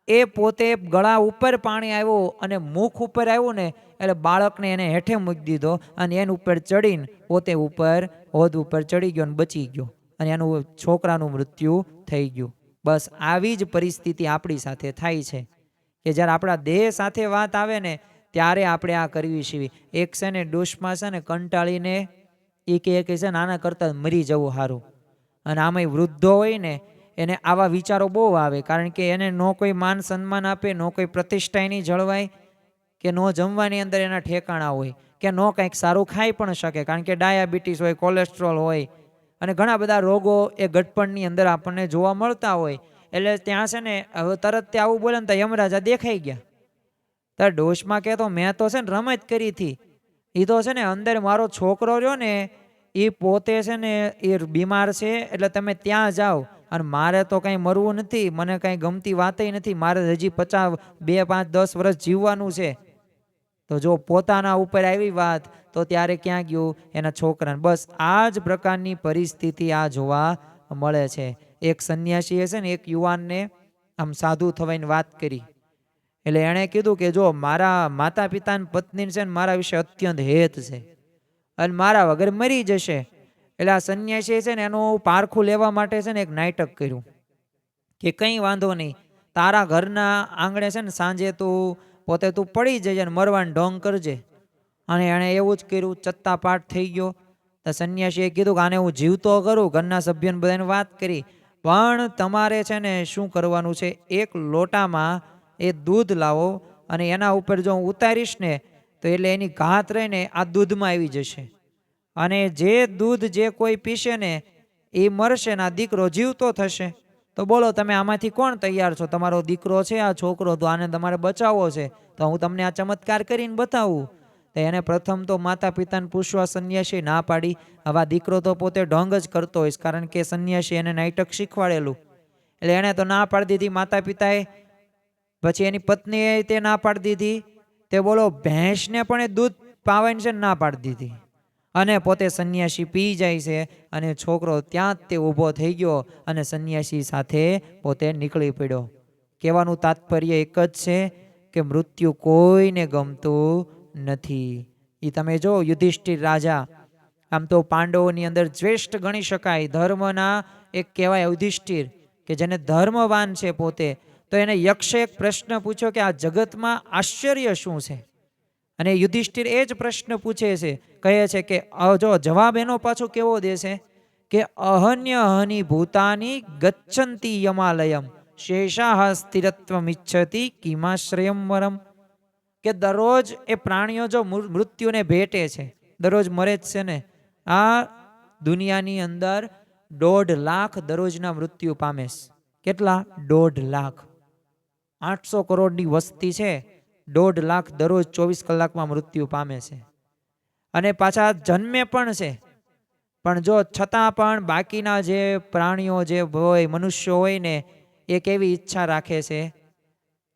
એ પોતે ગળા ઉપર પાણી આવ્યું અને મુખ ઉપર આવ્યું ને એટલે બાળકને એને હેઠે મૂકી દીધો અને એની ઉપર ચડીને પોતે ઉપર હોદ ઉપર ચડી ગયો અને બચી ગયો, અને એનું છોકરાનું મૃત્યુ થઈ ગયું. બસ આવી જ પરિસ્થિતિ આપણી સાથે થાય છે કે જ્યારે આપણા દેહ સાથે વાત આવે ને ત્યારે આપણે આ કરવી છીએ. એક છે ને ડોશમાં છે ને કંટાળીને એ કહે છે નાના કરતાં મરી જવું સારું, અને આમાંય વૃદ્ધો હોય ને એને આવા વિચારો બહુ આવે, કારણ કે એને નો કોઈ માન સન્માન આપે, નો કોઈ પ્રતિષ્ઠા એની જળવાય, કે નો જમવાની અંદર એના ઠેકાણા હોય, કે નો કંઈક સારું ખાઈ પણ શકે, કારણ કે ડાયાબિટીસ હોય, કોલેસ્ટ્રોલ હોય અને ઘણા બધા રોગો એ ગટપણની અંદર આપણને જોવા મળતા હોય. એટલે ત્યાં છે ને હવે તરત તે આવું બોલે ને તો યમરાજા દેખાઈ ગયા. તાર ડોશમાં કહેતો મેં તો છે ને રમત કરી હતી, એ તો છે ને અંદર મારો છોકરો રહ્યો ને એ પોતે છે ને એ બીમાર છે, એટલે તમે ત્યાં જાઓ, અને મારે તો કંઈ મરવું નથી, મને કંઈ ગમતી વાતય નથી, મારે હજી 50, 2, 5, 10 વર્ષ જીવવાનું છે. તો જો પોતાના ઉપર આવી વાત તો ત્યારે ક્યાં ગયું? એના છોકરાને. બસ આ જ પ્રકારની પરિસ્થિતિ આ જોવા મળે છે. એક સંન્યાસીએ છે ને એક યુવાનને આમ સાધુ થવાની વાત કરી, એટલે એણે કીધું કે જો મારા માતા પિતાની પત્ની છે ને મારા વિશે અત્યંત હેત છે અને મારા વગર મરી જશે. એટલે આ સંન્યાસી છે ને એનું પારખું લેવા માટે છે ને એક નાટક કર્યું કે કંઈ વાંધો નહીં, તારા ઘરના આંગણે છે ને સાંજે તું પોતે તું પડી જજે અને મરવાનું ઢોંગ કરજે. અને એણે એવું જ કર્યું, ચત્તા પાઠ થઈ ગયો. તો સંન્યાસીએ કીધું કે આને હું જીવતો કરું, ઘરના સભ્યોને બધાને વાત કરી, પણ તમારે છે ને શું કરવાનું છે, એક લોટામાં એ દૂધ લાવો અને એના ઉપર જો હું ઉતારીશ ને તો એટલે એની ઘાત રહીને આ દૂધમાં આવી જશે, અને જે દૂધ જે કોઈ પીશે ને એ મરશે ને આ દીકરો જીવતો થશે. તો બોલો તમે આમાંથી કોણ તૈયાર છો? તમારો દીકરો છે આ છોકરો, તો આને તમારે બચાવવો છે, તો હું તમને આ ચમત્કાર કરીને બતાવું. તો એને પ્રથમ તો માતા પિતાને પૂછવા સંન્યાસી ના પાડી. હવે દીકરો તો પોતે ઢોંગ જ કરતો હોય, કારણ કે સંન્યાસી એને નાટક શીખવાડેલું, એટલે એને તો ના પાડી દીધી માતા પિતાએ. પછી એની પત્નીએ તે ના પાડી દીધી, તે બોલો ભેંસને પણ એ દૂધ પાવાની છે ના પાડી દીધી, અને પોતે સંન્યાસી પી જાય છે, અને છોકરો ત્યાં જ તે ઊભો થઈ ગયો અને સંન્યાસી સાથે પોતે નીકળી પડ્યો. કહેવાનું તાત્પર્ય એક જ છે કે મૃત્યુ કોઈને ગમતું નથી. એ તમે જો યુધિષ્ઠિર રાજા, આમ તો પાંડવોની અંદર શ્રેષ્ઠ ગણી શકાય, ધર્મના એક કહેવાય યુધિષ્ઠિર, કે જેને ધર્મવાન છે પોતે. તો એને યક્ષે એક પ્રશ્ન પૂછ્યો કે આ જગતમાં આશ્ચર્ય શું છે? અને યુધિષ્ઠિર એ જ પ્રશ્ન પૂછે છે, કહે છે કે જો જવાબ એનો પાછો કેવો દે છે કે અહન્ય હની ભૂતાની ગચ્છંતી યમાલયમ શેષાહ સ્થિરત્વમ ઇચ્છતિ કિમાશ્રયમ વરમ. કે દરરોજ એ પ્રાણીઓ જો મૃત્યુને ભેટે છે, દરરોજ મરે જ છે ને, આ દુનિયાની અંદર 1.5 લાખ દરરોજના મૃત્યુ પામે છે. કેટલા? 1.5 લાખ. 800 કરોડની વસ્તી છે, 1.5 લાખ દરરોજ 24 કલાકમાં મૃત્યુ પામે છે. અને પાછા જન્મે પણ છે. પણ જો છતાં પણ બાકીના જે પ્રાણીઓ જે હોય, મનુષ્યો હોય ને, એ કેવી ઈચ્છા રાખે છે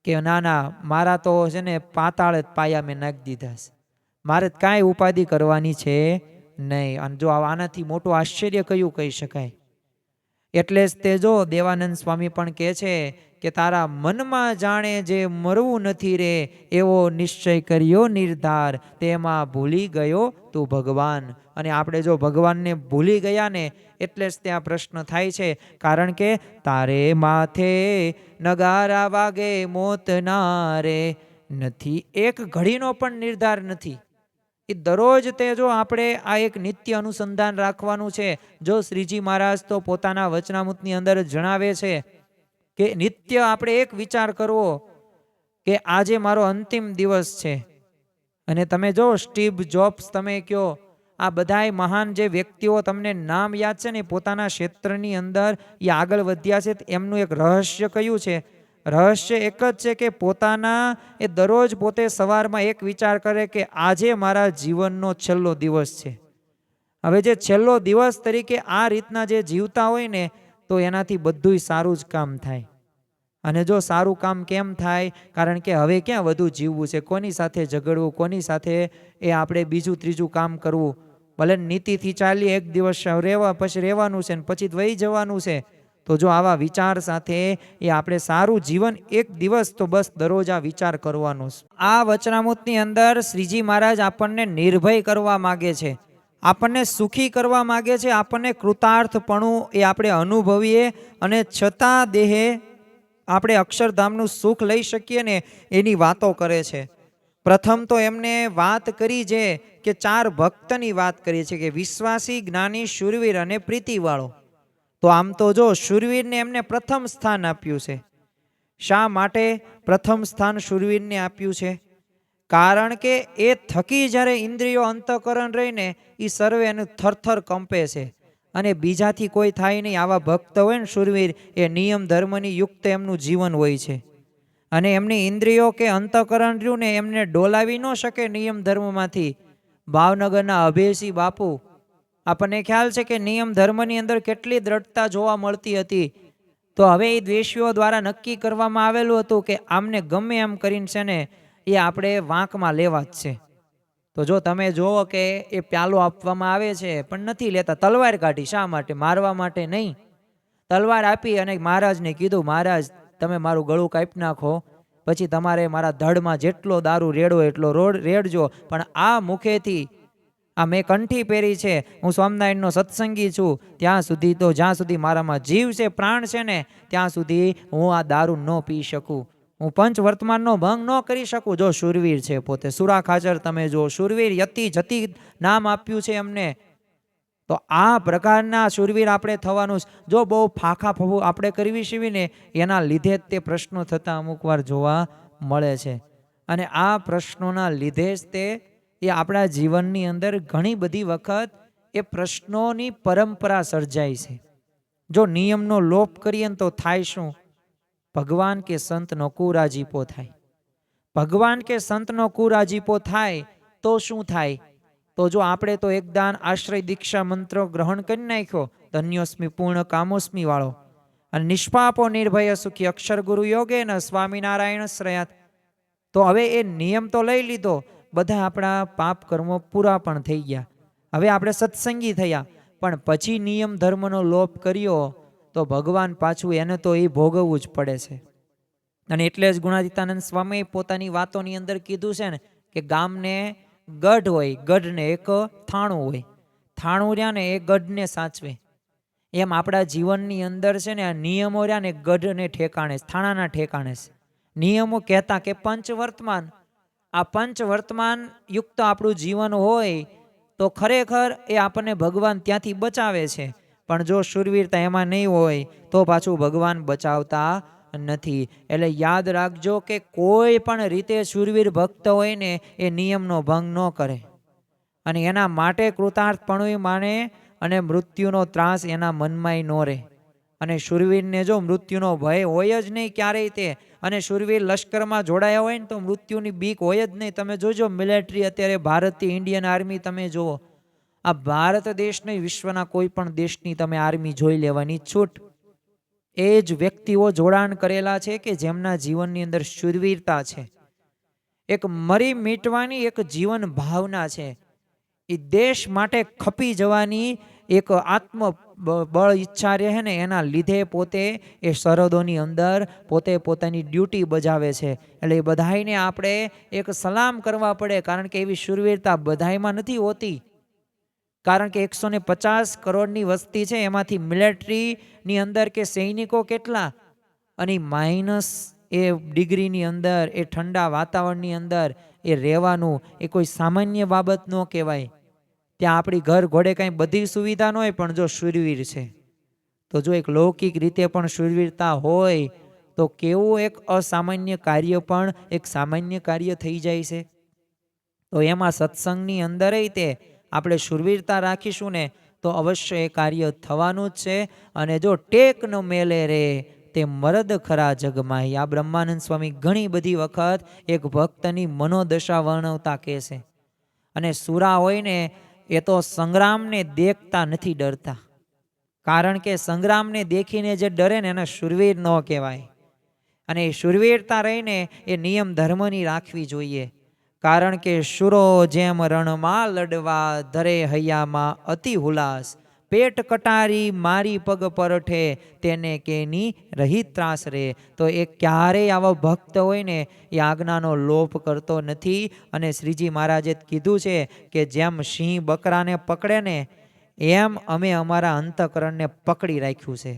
કે ના ના, મારા તો છે ને પાતાળ જ પાયા મેં નાખી દીધા છે, મારે કાંઈ ઉપાધિ કરવાની છે નહીં. અને જો આનાથી મોટું આશ્ચર્ય કયું કહી શકાય? એટલે જ તે જો દેવાનંદ સ્વામી પણ કહે છે કે તારા મનમાં જાણે જે મરવું નથી રે, એવો નિશ્ચય કર્યો નિર્ધાર, તેમાં ભૂલી ગયો તું ભગવાન. અને આપણે જો ભગવાનને ભૂલી ગયા ને, એટલે જ ત્યાં પ્રશ્ન થાય છે. કારણ કે તારે માથે નગારા વાગે મોત ના રે, નથી એક ઘડીનો પણ નિર્ધાર નથી. એ દરરોજ તે જો આપણે આ એક નિત્ય અનુસંધાન રાખવાનું છે. જો શ્રીજી મહારાજ તો પોતાના વચનામૃતની અંદર જણાવે છે કે નિત્ય આપણે એક વિચાર કરવો કે આજે મારો અંતિમ દિવસ છે. અને તમે જો સ્ટીવ જોબ્સ તમે કયો, આ બધાય મહાન જે વ્યક્તિઓ તમને નામ યાદ છે ને, પોતાના ક્ષેત્રની અંદર એ આગળ વધ્યા છે. એમનું એક રહસ્ય કયું છે? રહસ્ય એક જ છે કે પોતાના એ દરરોજ પોતે સવારમાં એક વિચાર કરે કે આજે મારા જીવનનો છેલ્લો દિવસ છે. હવે જે છેલ્લો દિવસ તરીકે આ રીતના જે જીવતા હોય ને, તો એનાથી બધું સારું જ કામ થાય. અને જો સારું કામ કેમ થાય? કારણ કે હવે ક્યાં વધુ જીવવું છે, કોની સાથે ઝઘડવું, કોની સાથે એ આપણે બીજું ત્રીજું કામ કરવું. ભલે નીતિથી ચાલીએ, એક દિવસ રહેવા પછી રહેવાનું છે ને પછી વહી જવાનું છે. તો જો આવા વિચાર સાથે એ આપણે સારું જીવન એક દિવસ તો બસ દરરોજ આ વિચાર કરવાનો છે. આ વચનામૃતની અંદર શ્રીજી મહારાજ આપણને નિર્ભય કરવા માગે છે, આપણને સુખી કરવા માગે છે, આપણને કૃતાર્થપણું એ આપણે અનુભવીએ અને છતાં દેહે આપણે અક્ષરધામનું સુખ લઈ શકીએ ને, એની વાતો કરે છે. પ્રથમ તો એમને વાત કરી છે કે 4 ભક્તની વાત કરી છે કે વિશ્વાસી, જ્ઞાની, શૂરવીર અને પ્રીતિવાળો. તો આમ તો જો શૂરવીરને એમને પ્રથમ સ્થાન આપ્યું છે. શા માટે પ્રથમ સ્થાન શૂરવીરને આપ્યું છે? કારણ કે એ થકી જ્યારે ઇન્દ્રિયો અંતઃકરણ રહીને એ સર્વે એનું થરથર કંપે છે. અને બીજાથી કોઈ થાય નહીં. આવા ભક્ત હોય ને શૂરવીર, એ નિયમ ધર્મની યુક્ત એમનું જીવન હોય છે. અને એમની ઇન્દ્રિયો કે અંતઃકરણ રહ્યું ને, એમને ડોલાવી ન શકે નિયમ ધર્મમાંથી. ભાવનગરના અભયસિંહ બાપુ, આપણને ખ્યાલ છે કે નિયમ ધર્મની અંદર કેટલી દ્રઢતા જોવા મળતી હતી. તો હવે એ દ્વેષીઓ દ્વારા નક્કી કરવામાં આવેલું હતું કે આમને ગમે એમ કરીને છે ને એ આપણે વાંકમાં લેવા જ છે. તો જો તમે જુઓ કે એ પ્યાલો આપવામાં આવે છે પણ નથી લેતા, તલવાર કાઢી. શા માટે? મારવા માટે નહીં. તલવાર આપી અને મહારાજને કીધું, મહારાજ તમે મારું ગળું કાપી નાખો, પછી તમારે મારા ધડમાં જેટલો દારૂ રેડો એટલો રેડજો, પણ આ મુખેથી આ મેં કંઠી પહેરી છે, હું સ્વામિનારાયણનો સત્સંગી છું, ત્યાં સુધી તો જ્યાં સુધી મારામાં જીવ છે, પ્રાણ છે ને, ત્યાં સુધી હું આ દારૂ ન પી શકું, હું પંચ વર્તમાનનો ભંગ ન કરી શકું. જો શૂરવીર છે પોતે. સુરા ખાચર તમે જો, શૂરવીર યતિ જતી નામ આપ્યું છે એમને. તો આ પ્રકારના શૂરવીર આપણે થવાનું. જો બહુ ફાંખા ફફુ આપણે કરવી છીએ ને, એના લીધે જ તે પ્રશ્નો થતા અમુક વાર જોવા મળે છે. અને આ પ્રશ્નોના લીધે જ તે એ આપણા જીવનની અંદર ઘણી બધી વખત એ પ્રશ્નોની પરંપરા સર્જાય છે. જો નિયમનો લોપ કરીએ તો થાય શું? ભગવાન કે સંતનો કુરાજીપો થાય. ભગવાન કે સંતનો કુરાજીપો થાય તો શું થાય? તો જો આપણે તો એકદાન આશ્રય દીક્ષા મંત્ર ગ્રહણ કરી નાખ્યો, ધન્યોસ્મી પૂર્ણ કામોસ્મી વાળો, અને નિષ્પાપો નિર્ભય સુખી અક્ષર ગુરુ યોગે ન સ્વામિનારાયણ શ્રયાત. તો હવે એ નિયમ તો લઈ લીધો, બધા આપણા પાપ કર્મો પૂરા પણ થઈ ગયા, હવે આપણે સત્સંગી થયા, પણ પછી નિયમ ધર્મનો લોપ કર્યો તો ભગવાન પાછું એને તો એ ભોગવવું જ પડે છે. અને એટલે જ ગુણાતીતાનંદ સ્વામી પોતાની વાતોની અંદર કીધું છે ને કે ગામને ગઢ હોય, ગઢને એક થાણું હોય, થાણું રહ્યા ને એ ગઢને સાચવે. એમ આપણા જીવનની અંદર છે ને આ નિયમો રહ્યા ને ગઢને ઠેકાણે, થાણાના ઠેકાણે છે. નિયમો કહેતા કે પંચવર્તમાન, આ પંચવર્તમાન યુક્ત આપણું જીવન હોય તો ખરેખર એ આપણને ભગવાન ત્યાંથી બચાવે છે. પણ જો શૂરવીરતા એમાં નહીં હોય તો પાછું ભગવાન બચાવતા નથી. એટલે યાદ રાખજો કે કોઈ પણ રીતે શૂરવીર ભક્ત હોય ને એ નિયમનો ભંગ ન કરે, અને એના માટે કૃતાર્થપણું માને અને મૃત્યુનો ત્રાસ એના મનમાંય ન રહે. અને શૂરવીરને જો મૃત્યુનો ભય હોય જ નહીં ક્યારેય તે, અને શૂરવીર લશ્કરમાં જોડાયા હોય ને તો મૃત્યુની બીક હોય જ નહીં. તમે જોજો મિલિટરી અત્યારે ભારતીય ઇન્ડિયન આર્મી તમે જુઓ, આ ભારત દેશ નહીં, વિશ્વના કોઈ પણ દેશની તમે આર્મી જોઈ લેવાની છૂટ. એ જ વ્યક્તિઓ જોડાણ કરેલા છે કે જેમના જીવનની અંદર શૂરવીરતા છે, એક મરી મીટવાની એક જીવન ભાવના છે, એ દેશ માટે ખપી જવાની એક આત્મ બળ ઈચ્છા રહે ને એના લીધે પોતે એ સરહદોની અંદર પોતે પોતાની ડ્યુટી બજાવે છે. એટલે એ બધાઈને આપણે એક સલામ કરવા પડે, કારણ કે એવી શૂરવીરતા બધાયમાં નથી હોતી. કારણ કે 150 કરોડની વસ્તી છે, એમાંથી મિલિટરીની અંદર કે સૈનિકો કેટલા, અને માઇનસ એ ડિગ્રીની અંદર, એ ઠંડા વાતાવરણની અંદર એ રહેવાનું એ કોઈ સામાન્ય બાબત ન કહેવાય. ત્યાં આપણી ઘર ઘોડે કાંઈ બધી સુવિધા ન હોય, પણ જો શૂરવીર છે તો જો એક લૌકિક રીતે પણ શૂરવીરતા હોય તો કેવું એક અસામાન્ય કાર્ય પણ એક સામાન્ય કાર્ય થઈ જાય છે. તો એમાં સત્સંગની અંદર તે આપણે શૂરવીરતા રાખીશું ને તો અવશ્ય એ કાર્ય થવાનું જ છે. અને જો ટેક ન મેલે રે તે મરદ ખરા જગમાં. આ બ્રહ્માનંદ સ્વામી ઘણી બધી વખત એક ભક્તની મનોદશા વર્ણવતા કહે છે. અને સુરા હોય ને એ તો સંગ્રામને દેખતા નથી ડરતા, કારણ કે સંગ્રામને દેખીને જે ડરે ને એને શૂરવીર ન કહેવાય. અને એ શૂરવીરતા રહીને એ નિયમ ધર્મની રાખવી જોઈએ, કારણ કે શુરો જેમ રણમાં લડવા, ધરે હૈયામાં અતિ હુલાસ, પેટ કટારી મારી પગ પરઠે, તેને કેની રહી ત્રાસ રે. તો એ ક્યારેય આવો ભક્ત હોય ને એ આજ્ઞાનો લોપ કરતો નથી. અને શ્રીજી મહારાજે કીધું છે કે જેમ સિંહ બકરાને પકડે ને એમ અમે અમારા અંતઃકરણને પકડી રાખ્યું છે.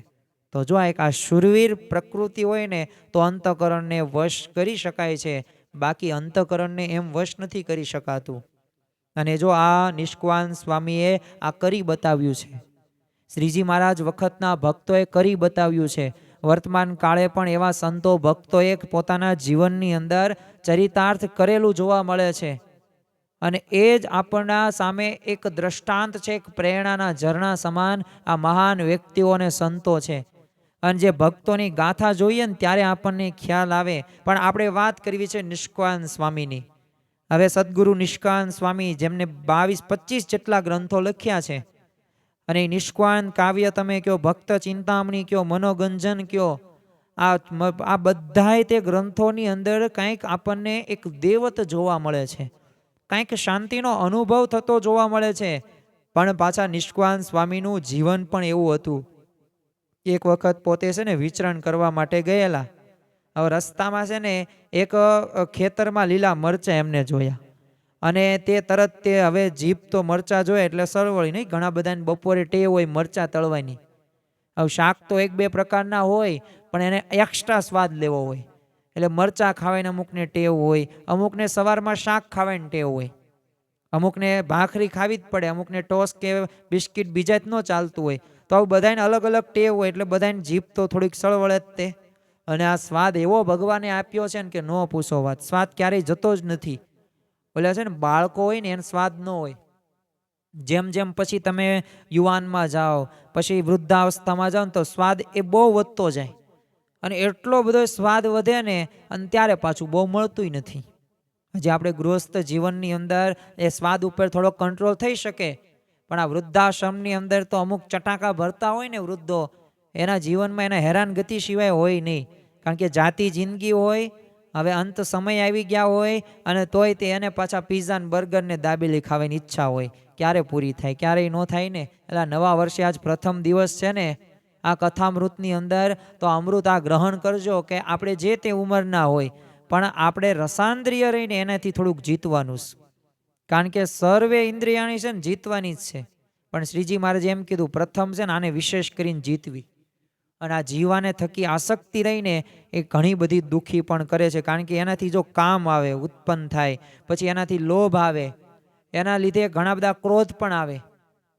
તો જો એક આ શૂરવીર પ્રકૃતિ હોય ને તો અંતઃકરણને વશ કરી શકાય છે, બાકી અંતઃકરણને એમ વશ નથી કરી શકાતું. અને જો આ નિષ્કવાન સ્વામીએ આ કરી બતાવ્યું છે, શ્રીજી મહારાજ વખતના ભક્તોએ કરી બતાવ્યું છે. વર્તમાન કાળે પણ એવા સંતો ભક્તોએ પોતાના જીવનની અંદર ચરિતાર્થ કરેલું જોવા મળે છે. અને એ જ આપણા સામે એક દ્રષ્ટાંત છે, એક પ્રેરણાના ઝરણા સમાન આ મહાન વ્યક્તિઓ અને સંતો છે. અને જે ભક્તોની ગાથા જોઈએ ને ત્યારે આપણને ખ્યાલ આવે. પણ આપણે વાત કરવી છે નિષ્કાન સ્વામીની. હવે સદગુરુ નિષ્કાન સ્વામી જેમને 22-25 જેટલા ગ્રંથો લખ્યા છે, અને નિષ્કાન કાવ્ય તમે કયો, ભક્ત ચિંતામણી કયો, મનોગંજન કયો, આ બધાય તે ગ્રંથોની અંદર કંઈક આપણને એક દેવત જોવા મળે છે, કંઈક શાંતિનો અનુભવ થતો જોવા મળે છે. પણ પાછા નિષ્કાન સ્વામીનું જીવન પણ એવું હતું. એક વખત પોતે છે ને વિચરણ કરવા માટે ગયેલા. હવે રસ્તામાં છે ને એક ખેતરમાં લીલા મરચાં એમને જોયા, અને તે તરત તે હવે જીભ તો મરચાં જોયા એટલે સરવળી નહીં. ઘણા બધાને બપોરે ટેવ હોય મરચાં તળવાની. હવે શાક તો 1-2 પ્રકારના હોય, પણ એને એક્સ્ટ્રા સ્વાદ લેવો હોય એટલે મરચાં ખાવાની અમુકને ટેવ હોય, અમુકને સવારમાં શાક ખાવાની ટેવ હોય, અમુકને ભાખરી ખાવી જ પડે, અમુકને ટોસ કે બિસ્કિટ બીજા જ ન ચાલતું હોય. તો આવું બધાને અલગ અલગ ટેવ હોય એટલે બધાને જીભ તો થોડીક સળવળે જ તે. અને આ સ્વાદ એવો ભગવાને આપ્યો છે ને કે ન પૂછો વાત. સ્વાદ ક્યારેય જતો જ નથી. ઓલા છે ને બાળકો હોય ને એને સ્વાદ ન હોય. જેમ જેમ પછી તમે યુવાનમાં જાઓ, પછી વૃદ્ધાવસ્થામાં જાઓ ને તો સ્વાદ એ બહુ વધતો જાય, અને એટલો બધો સ્વાદ વધે ને, અને ત્યારે પાછું બહુ મળતું નથી. હજી આપણે ગૃહસ્થ જીવનની અંદર એ સ્વાદ ઉપર થોડો કંટ્રોલ થઈ શકે, પણ આ વૃદ્ધાશ્રમની અંદર તો અમુક ચટાકા ભરતા હોય ને વૃદ્ધો, એના જીવનમાં એના હેરાનગતિ સિવાય હોય નહીં. કારણ કે જાતિ જિંદગી હોય, હવે અંત સમય આવી ગયા હોય, અને તોય તે એને પાછા પીઝા ને બર્ગર ને દાબેલી ખાવાની ઈચ્છા હોય. ક્યારે પૂરી થાય? ક્યારેય ન થાય ને. એટલે નવા વર્ષે આજ પ્રથમ દિવસ છે ને આ કથામૃતની અંદર, તો અમૃત આ ગ્રહણ કરજો કે આપણે જે તે ઉંમરના હોય પણ આપણે રસાંદ્રિય રહીને એનાથી થોડુંક જીતવાનું છે. કારણ કે સર્વે ઇન્દ્રિયાણી છે ને જીતવાની જ છે, પણ શ્રીજી મહારાજે એમ કીધું પ્રથમ છે ને આને વિશેષ કરીને જીતવી. અને આ જીવાને થકી આસક્તિ રહીને એ ઘણી બધી દુઃખી પણ કરે છે. કારણ કે એનાથી જો કામ આવે ઉત્પન્ન થાય, પછી એનાથી લોભ આવે, એના લીધે ઘણા બધા ક્રોધ પણ આવે.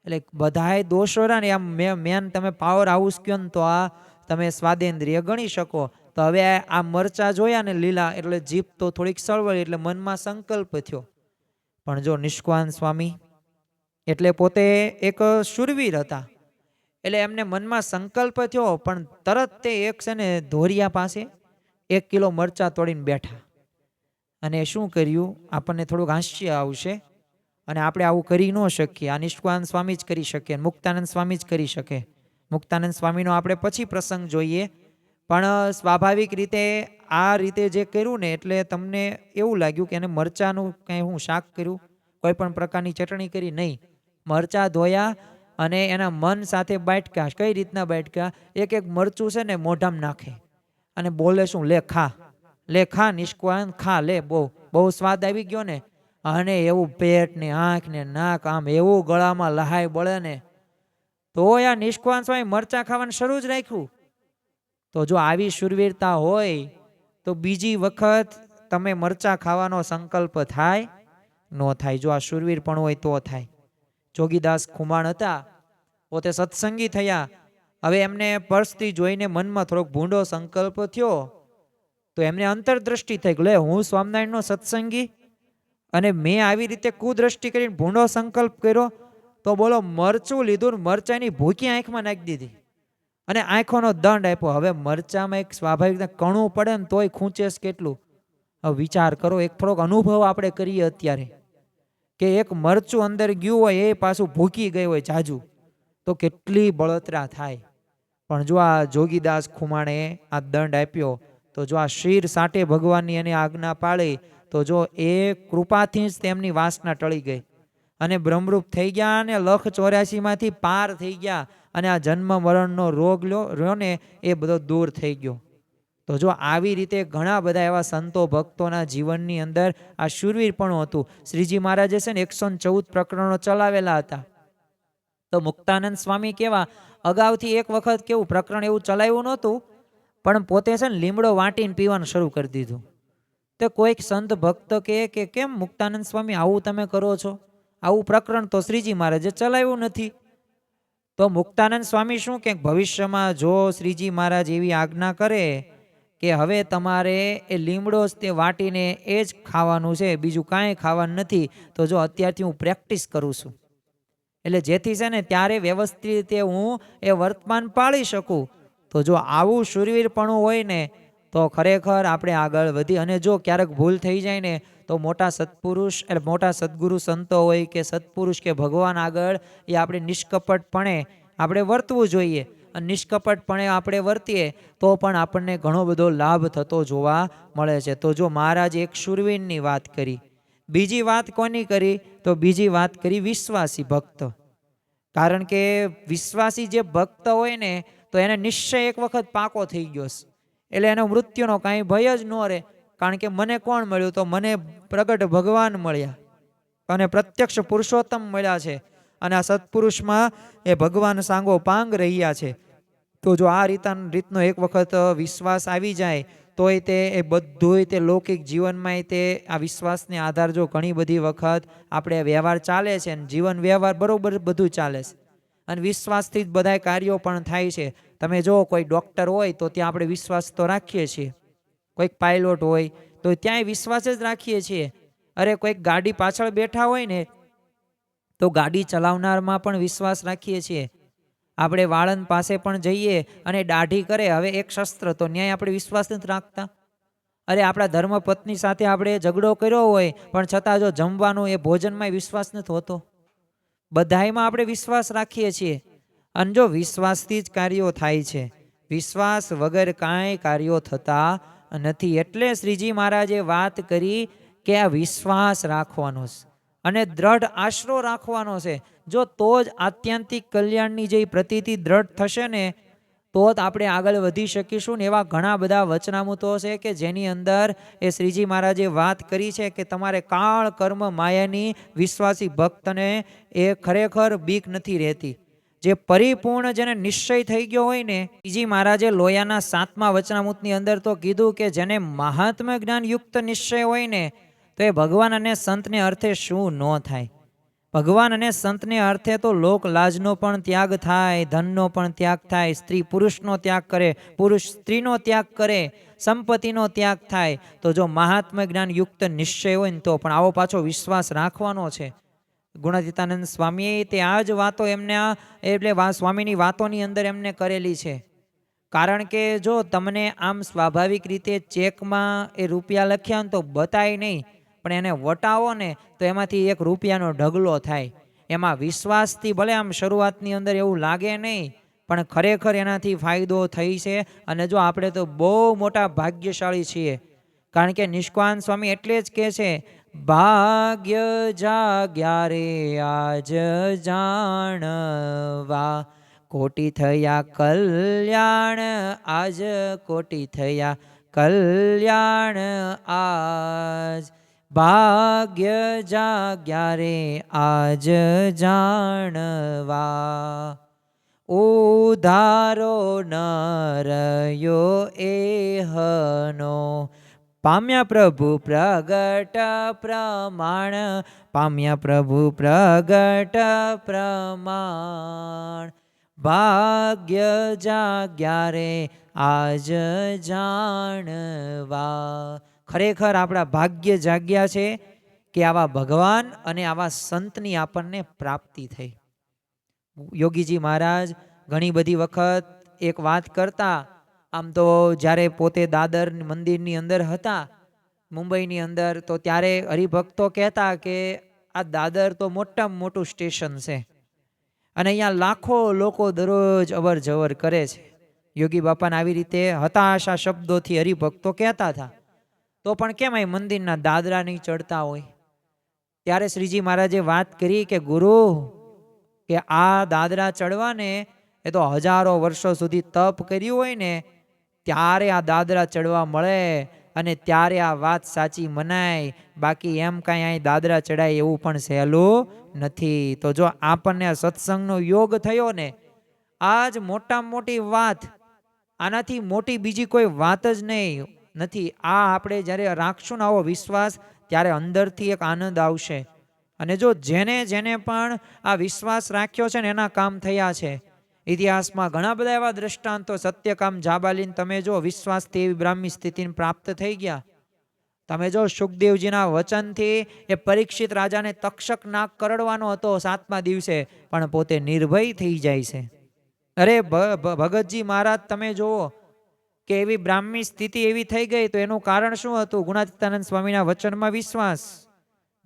એટલે બધાય દોષો રહ્યા ને આમ મેન તમે પાવર હાઉસ કયો ને તો આ તમે સ્વાદેન્દ્રિય ગણી શકો. તો હવે આ મરચા જોયા ને લીલા એટલે જીભ તો થોડીક સળવળી, એટલે મનમાં સંકલ્પ થયો. પણ જો નિષ્કાન સ્વામી એટલે પોતે એક શૂરવીર હતા. એટલે એમને મનમાં સંકલ્પ થયો, પણ તરત તે એક છે ને ધોરિયા પાસે 1 કિલો મરચાં તોડીને બેઠા. અને શું કર્યું, આપણને થોડુંક હાસ્ય આવશે, અને આપણે આવું કરી ન શકીએ. આ નિષ્કાનંદ સ્વામી જ કરી શકે, મુક્તાનંદ સ્વામી જ કરી શકે. મુક્તાનંદ સ્વામીનો આપણે પછી પ્રસંગ જોઈએ. પણ સ્વાભાવિક રીતે આ રીતે જે કર્યું ને, એટલે તમને એવું લાગ્યું કે એને મરચાંનું કંઈ હું શાક કર્યું, કોઈ પણ પ્રકારની ચટણી કરી નહીં. મરચાં ધોયા અને એના મન સાથે બાટકા. કઈ રીતના બાટકા? એક એક મરચું છે ને મોઢામાં નાખે અને બોલે શું, લે ખા, લે ખા નિષ્કાન, ખા લે, બહુ બહુ સ્વાદ આવી ગયો ને. અને એવું પેટ ને આંખ ને નાક આમ એવું ગળામાં લહાય બળે ને, તો આ નિષ્કાન સ્વામી મરચાં ખાવાનું શરૂ જ રાખ્યું. તો જો આવી શૂરવીરતા હોય તો બીજી વખત તમે મરચાં ખાવાનો સંકલ્પ થાય ન થાય. જો આ શૂરવીર પણ હોય તો થાય. જોગીદાસ ખુમાણ હતા, પોતે સત્સંગી થયા. હવે એમને પરસ્તી જોઈને મનમાં થોડોક ભૂંડો સંકલ્પ થયો, તો એમને અંતરદ્રષ્ટિ થઈ, લે હું સ્વામિનારાયણનો સત્સંગી અને મેં આવી રીતે કુદ્રષ્ટિ કરીને ભૂંડો સંકલ્પ કર્યો, તો બોલો મરચું લીધું, મરચાની ભૂકી આંખમાં નાખી દીધી અને આંખોનો દંડ આપ્યો. હવે મરચામાં એક સ્વાભાવિક કણું પડે ને તોય ખૂંચેસ કેટલું. હવે વિચાર કરો, એક થોડોક અનુભવ આપણે કરીએ અત્યારે કે એક મરચું અંદર ગયું હોય એ પાછું ભૂકી ગયું હોય જાજુ, તો કેટલી બળતરા થાય. પણ જો આ જોગીદાસ ખુમાણે આ દંડ આપ્યો, તો જો આ શીર સાટે ભગવાનની એને આજ્ઞા પાળી, તો જો એ કૃપાથી જ તેમની વાસના ટળી ગઈ અને બ્રહ્મરૂપ થઈ ગયા અને 184 પાર થઈ ગયા. અને આ જન્મ મરણનો રોગ રહ્યો ને એ બધો દૂર થઈ ગયો. તો જો આવી રીતે ઘણા બધા એવા સંતો ભક્તોના જીવનની અંદર આ શૂરવીર પણ હતું. શ્રીજી મહારાજે છે ને 114 પ્રકરણો ચલાવેલા હતા. તો મુક્તાનંદ સ્વામી કેવા, અગાઉથી એક વખત કેવું પ્રકરણ એવું ચલાવ્યું નહોતું, પણ પોતે છે ને લીમડો વાટીને પીવાનું શરૂ કરી દીધું. તો કોઈક સંત ભક્ત કે કેમ મુક્તાનંદ સ્વામી આવું તમે કરો છો, આવું પ્રકરણ તો શ્રીજી મહારાજે ચલાવ્યું નથી. તો મુક્તાનંદ સ્વામી શું કે ભવિષ્યમાં જો શ્રીજી મહારાજ એવી આજ્ઞા કરે કે હવે તમારે એ લીમડો જ તે વાટીને એ જ ખાવાનું છે, બીજું કાંઈ ખાવાનું નથી, તો જો અત્યારથી હું પ્રેક્ટિસ કરું છું, એટલે જેથી છે ને ત્યારે વ્યવસ્થિત રીતે હું એ વર્તમાન પાળી શકું. તો જો આવું શૂરવીરપણું હોય ને તો ખરેખર આપણે આગળ વધી. અને જો ક્યારેક ભૂલ થઈ જાય ને તો મોટા સત્પુરુષ એટલે મોટા સદગુરુ સંતો હોય કે સત્પુરુષ કે ભગવાન આગળ એ આપણે નિષ્કપટપણે આપણે વર્તવું જોઈએ. અને નિષ્કપટપણે આપણે વર્તીએ તો પણ આપણને ઘણો બધો લાભ થતો જોવા મળે છે. તો જો મહારાજે એક શૂરવીરની વાત કરી, બીજી વાત કોની કરી, તો બીજી વાત કરી વિશ્વાસી ભક્ત. કારણ કે વિશ્વાસી જે ભક્ત હોય ને તો એને નિશ્ચય એક વખત પાકો થઈ ગયો, એટલે એનો મૃત્યુનો કાંઈ ભય જ ન રહે. કારણ કે મને કોણ મળ્યું, તો મને પ્રગટ ભગવાન મળ્યા અને પ્રત્યક્ષ પુરુષોત્તમ મળ્યા છે, અને આ સત્પુરુષમાં એ ભગવાન સાંગો પાંગ રહ્યા છે. તો જો આ રીતનો એક વખત વિશ્વાસ આવી જાય તોય તે એ બધુંય તે લૌકિક જીવનમાં તે આ વિશ્વાસને આધાર જો ઘણી બધી વખત આપણે વ્યવહાર ચાલે છે અને જીવન વ્યવહાર બરોબર બધું ચાલે છે અને વિશ્વાસથી જ બધા કાર્યો પણ થાય છે. તમે જો કોઈ ડૉક્ટર હોય તો ત્યાં આપણે વિશ્વાસ તો રાખીએ છીએ, કોઈક પાયલોટ હોય તો ત્યાંય વિશ્વાસ જ રાખીએ છીએ. અરે કોઈક ગાડી પાછળ બેઠા હોય ને તો ગાડી ચલાવનારમાં પણ વિશ્વાસ રાખીએ છીએ. આપણે વાળંદ પાસે પણ જઈએ અને દાઢી કરે, હવે એક શસ્ત્ર, તો ન્યાય આપણે વિશ્વાસ નથી રાખતા. અરે આપણા ધર્મપત્ની સાથે આપણે ઝઘડો કર્યો હોય પણ છતાં જો જમવાનું એ ભોજનમાં વિશ્વાસ નથી હોતો. બધાયમાં આપણે વિશ્વાસ રાખીએ છીએ. અને જો વિશ્વાસથી જ કાર્યો થાય છે, વિશ્વાસ વગર કાંઈ કાર્યો થતા નથી. એટલે શ્રીજી મહારાજે વાત કરી કે આ વિશ્વાસ રાખવાનો છે અને દ્રઢ આશરો રાખવાનો છે. જો તો જ આત્યંતિક કલ્યાણની જે પ્રતીતિ દ્રઢ થશે ને તો જ આપણે આગળ વધી શકીશું. ને એવા ઘણા બધા વચનામૃતો છે કે જેની અંદર એ શ્રીજી મહારાજે વાત કરી છે કે તમારે કાળ કર્મ માયાની વિશ્વાસી ભક્તને એ ખરેખર બીક નથી રહેતી. જે પરિપૂર્ણ જેને નિશ્ચય થઈ ગયો હોય ને, શ્રીજી મહારાજે લોયાના 7મા વચનામૃતની અંદર તો કીધું કે જેને મહાત્મ્ય જ્ઞાન યુક્ત નિશ્ચય હોય ને તો એ ભગવાન અને સંતને અર્થે શું ન થાય. ભગવાન અને સંતને અર્થે તો લોક લાજનો પણ ત્યાગ થાય, ધનનો પણ ત્યાગ થાય, સ્ત્રી પુરુષનો ત્યાગ કરે, પુરુષ સ્ત્રીનો ત્યાગ કરે, સંપત્તિનો ત્યાગ થાય. તો જો મહાત્મ્ય જ્ઞાન યુક્ત નિશ્ચય હોય ને તો પણ આવો પાછો વિશ્વાસ રાખવાનો છે. ગુણાતીતાનંદ સ્વામીએ તે આ જ વાતો સ્વામીની વાતોની અંદર એમને કરેલી છે. કારણ કે જો તમને આમ સ્વાભાવિક રીતે ચેકમાં એ રૂપિયા લખ્યા ને તો બતાય નહીં, પણ એને વટાવો ને તો એમાંથી એક રૂપિયાનો ઢગલો થાય. એમાં વિશ્વાસથી ભલે આમ શરૂઆતની અંદર એવું લાગે નહીં, પણ ખરેખર એનાથી ફાયદો થઈ છે. અને જો આપણે તો બહુ મોટા ભાગ્યશાળી છીએ, કારણ કે નિષ્કાન સ્વામી એટલે જ કહે છે, ભાગ્ય જાગ્યા રે આજ જાણવા, કોટી થયા કલ્યાણ આજ, કોટી થયા કલ્યાણ આજ, ભાગ્ય જાગ્યા રે આજ જાણવા, ઉધારો નરયો એહનો, પામ્યા પ્રભુ પ્રગટ પ્રમાણ, પામ્યા પ્રભુ પ્રગટ પ્રમાણ, ભાગ્ય જાગ્યા રે આજ જાણવા. ખરેખર આપણા ભાગ્ય જાગ્યા છે કે આવા ભગવાન અને આવા સંતની આપણને પ્રાપ્તિ થઈ. યોગીજી મહારાજ ઘણી બધી વખત એક વાત કરતા. આમ તો જ્યારે પોતે દાદર મંદિરની અંદર હતા મુંબઈની અંદર, તો ત્યારે હરિભક્તો કહેતા કે આ દાદર તો મોટામાં મોટું સ્ટેશન છે અને અહીંયા લાખો લોકો દરરોજ અવર જવર કરે છે. યોગી બાપાને આવી રીતે હતાશા શબ્દોથી હરિભક્તો કહેતા હતા. તો પણ કેમ અહીં મંદિરના દાદરા નહીં ચડતા હોય? ત્યારે શ્રીજી મહારાજે વાત કરી કે ગુરુ, કે આ દાદરા ચડવાને એ તો હજારો વર્ષો સુધી તપ કર્યું હોય ને ત્યારે આ દાદરા ચડવા મળે અને ત્યારે આ વાત સાચી મનાય. બાકી એમ કાંઈ અહીં દાદરા ચડાય એવું પણ સહેલું નથી. તો જો આપણને આ સત્સંગનો યોગ થયો ને, આ જ મોટામાં મોટી વાત, આનાથી મોટી બીજી કોઈ વાત જ નહીં નથી. આ આપણે જ્યારે રાખશું ને આવો વિશ્વાસ, ત્યારે અંદરથી એક આનંદ આવશે. અને જો જેને જેને પણ આ વિશ્વાસ રાખ્યો છે ને એના કામ થયા છે. ઇતિહાસમાં ઘણા બધા એવા દ્રષ્ટાંતો, સત્યકામ જાબાલીને તમે જો વિશ્વાસથી એવી બ્રાહ્મી સ્થિતિને પ્રાપ્ત થઈ ગયા. તમે જો સુખદેવજીના વચનથી એ પરીક્ષિત રાજાને તક્ષક નાગ કરડવાનો હતો 7મા દિવસે, પણ પોતે નિર્ભય થઈ જાય છે. અરે ભગતજી મહારાજ તમે જુઓ કે એવી બ્રાહ્મી સ્થિતિ એવી થઈ ગઈ, તો એનું કારણ શું હતું? ગુણાતીતાનંદ સ્વામીના વચનમાં વિશ્વાસ.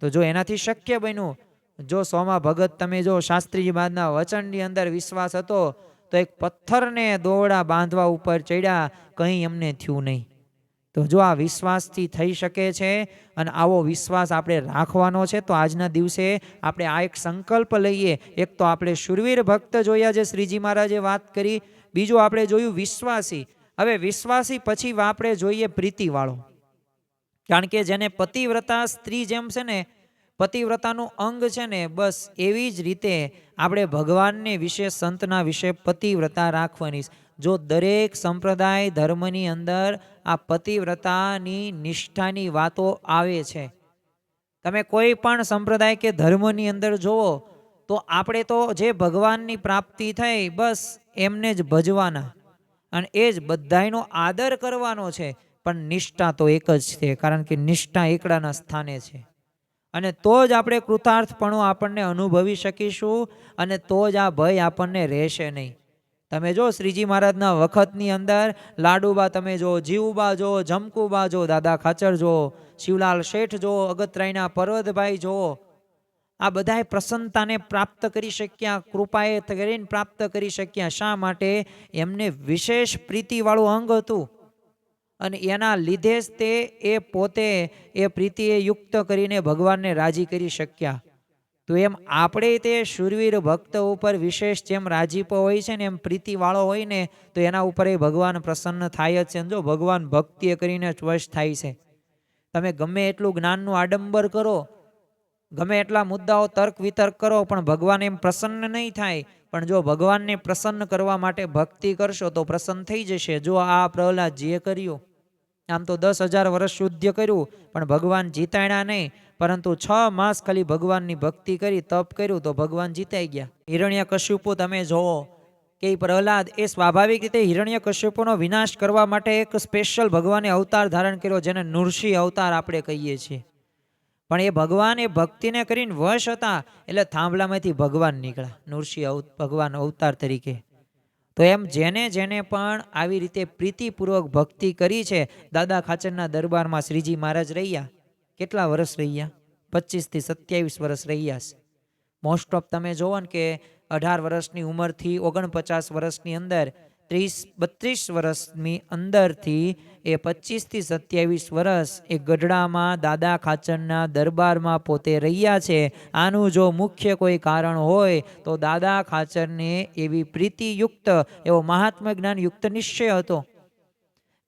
તો જો એનાથી શક્ય બન્યું. જો સોમા ભગત તમે જો શાસ્ત્રીજી મહારાજના વચનની અંદર વિશ્વાસ હતો, તો એક પથ્થરને દોરડા બાંધવા ઉપર ચડ્યા, કંઈ એમને થયું નહીં. તો જો આ વિશ્વાસથી થઈ શકે છે અને આવો વિશ્વાસ આપણે રાખવાનો છે. તો આજના દિવસે આપણે આ એક સંકલ્પ લઈએ. એક તો આપણે શૂરવીર ભક્ત જોયા, જે શ્રીજી મહારાજે વાત કરી. બીજું આપણે જોયું વિશ્વાસી. હવે વિશ્વાસી પછી આપણે જોઈએ પ્રીતિવાળો. કારણ કે જેને પતિવ્રતા સ્ત્રી જેમ છે ને, પતિવ્રતાનું અંગ છે ને, બસ એવી જ રીતે આપણે ભગવાનને વિશે, સંતના વિશે પતિવ્રતા રાખવાની. જો દરેક સંપ્રદાય ધર્મની અંદર આ પતિવ્રતાની નિષ્ઠાની વાતો આવે છે. તમે કોઈ પણ સંપ્રદાય કે ધર્મની અંદર જુઓ તો આપણે તો જે ભગવાનની પ્રાપ્તિ થઈ બસ એમને જ ભજવાના અને એ જ બધાયનો આદર કરવાનો છે. પણ નિષ્ઠા તો એક જ છે, કારણ કે નિષ્ઠા એકડાના સ્થાને છે. અને તો જ આપણે કૃતાર્થપણું આપણને અનુભવી શકીશું અને તો જ આ ભય આપણને રહેશે નહીં. તમે જો શ્રીજી મહારાજના વખતની અંદર લાડુબા તમે જો, જીવુબા જો, જમકુબા જો, દાદા ખાચર જો, શિવલાલ શેઠ જો, અગતરાયના પર્વતભાઈ જો, આ બધાએ પ્રસન્નતાને પ્રાપ્ત કરી શક્યા, કૃપાએ કરીને પ્રાપ્ત કરી શક્યા. શા માટે? એમને વિશેષ પ્રીતિવાળું અંગ હતું અને એના લીધે જ તે એ પોતે એ પ્રીતિએ યુક્ત કરીને ભગવાનને રાજી કરી શક્યા. તો એમ આપણે તે શૂરવીર ભક્ત ઉપર વિશેષ જેમ રાજીપો હોય છે ને, એમ પ્રીતિવાળો હોય ને, તો એના ઉપર એ ભગવાન પ્રસન્ન થાય જ છે. જો ભગવાન ભક્તિએ કરીને વશ થાય છે. તમે ગમે એટલું જ્ઞાનનું આડંબર કરો, ગમે એટલા મુદ્દાઓ તર્ક વિતર્ક કરો, પણ ભગવાન એમ પ્રસન્ન નહીં થાય. પણ જો ભગવાનને પ્રસન્ન કરવા માટે ભક્તિ કરશો તો પ્રસન્ન થઈ જશે. જો આ પ્રહલાદજીએ કર્યું. આમ તો 10,000 વર્ષ શુદ્ધ કર્યું, પણ ભગવાન જીતાડ્યા નહીં. પરંતુ 6 માસ ખાલી ભગવાનની ભક્તિ કરી, તપ કર્યું, તો ભગવાન જીતાઈ ગયા. હિરણ્યકશ્યપુ તમે જોવો કે પ્રહલાદ એ સ્વાભાવિક રીતે હિરણ્યકશ્યપુનો વિનાશ કરવા માટે એક સ્પેશિયલ ભગવાને અવતાર ધારણ કર્યો, જેને નૃસિંહ અવતાર આપણે કહીએ છીએ. પણ એ ભગવાન એ ભક્તિને કરીને વશ હતા એટલે થાંભલામાંથી ભગવાન નીકળ્યા, નૃસિંહ ભગવાન અવતાર તરીકે. તો એમ જેને જેને પણ આવી રીતે પ્રીતિપૂર્વક ભક્તિ કરી છે, દાદા ખાચરના દરબારમાં શ્રીજી મહારાજ રહ્યા. કેટલા વર્ષ રહ્યા? 25 થી 27 વર્ષ રહ્યા છે. મોસ્ટ ઓફ તમે જોવો ને કે 18 વર્ષની ઉંમરથી 49 વર્ષની અંદર 30-32 વર્ષની અંદરથી એ 25 થી 27 વર્ષ એ ગઢડામાં દાદા ખાચરના દરબારમાં પોતે રહ્યા છે. આનું જો મુખ્ય કોઈ કારણ હોય તો દાદા ખાચરને એવી પ્રીતિયુક્ત, એવો મહાત્મા જ્ઞાન યુક્ત નિશ્ચય હતો.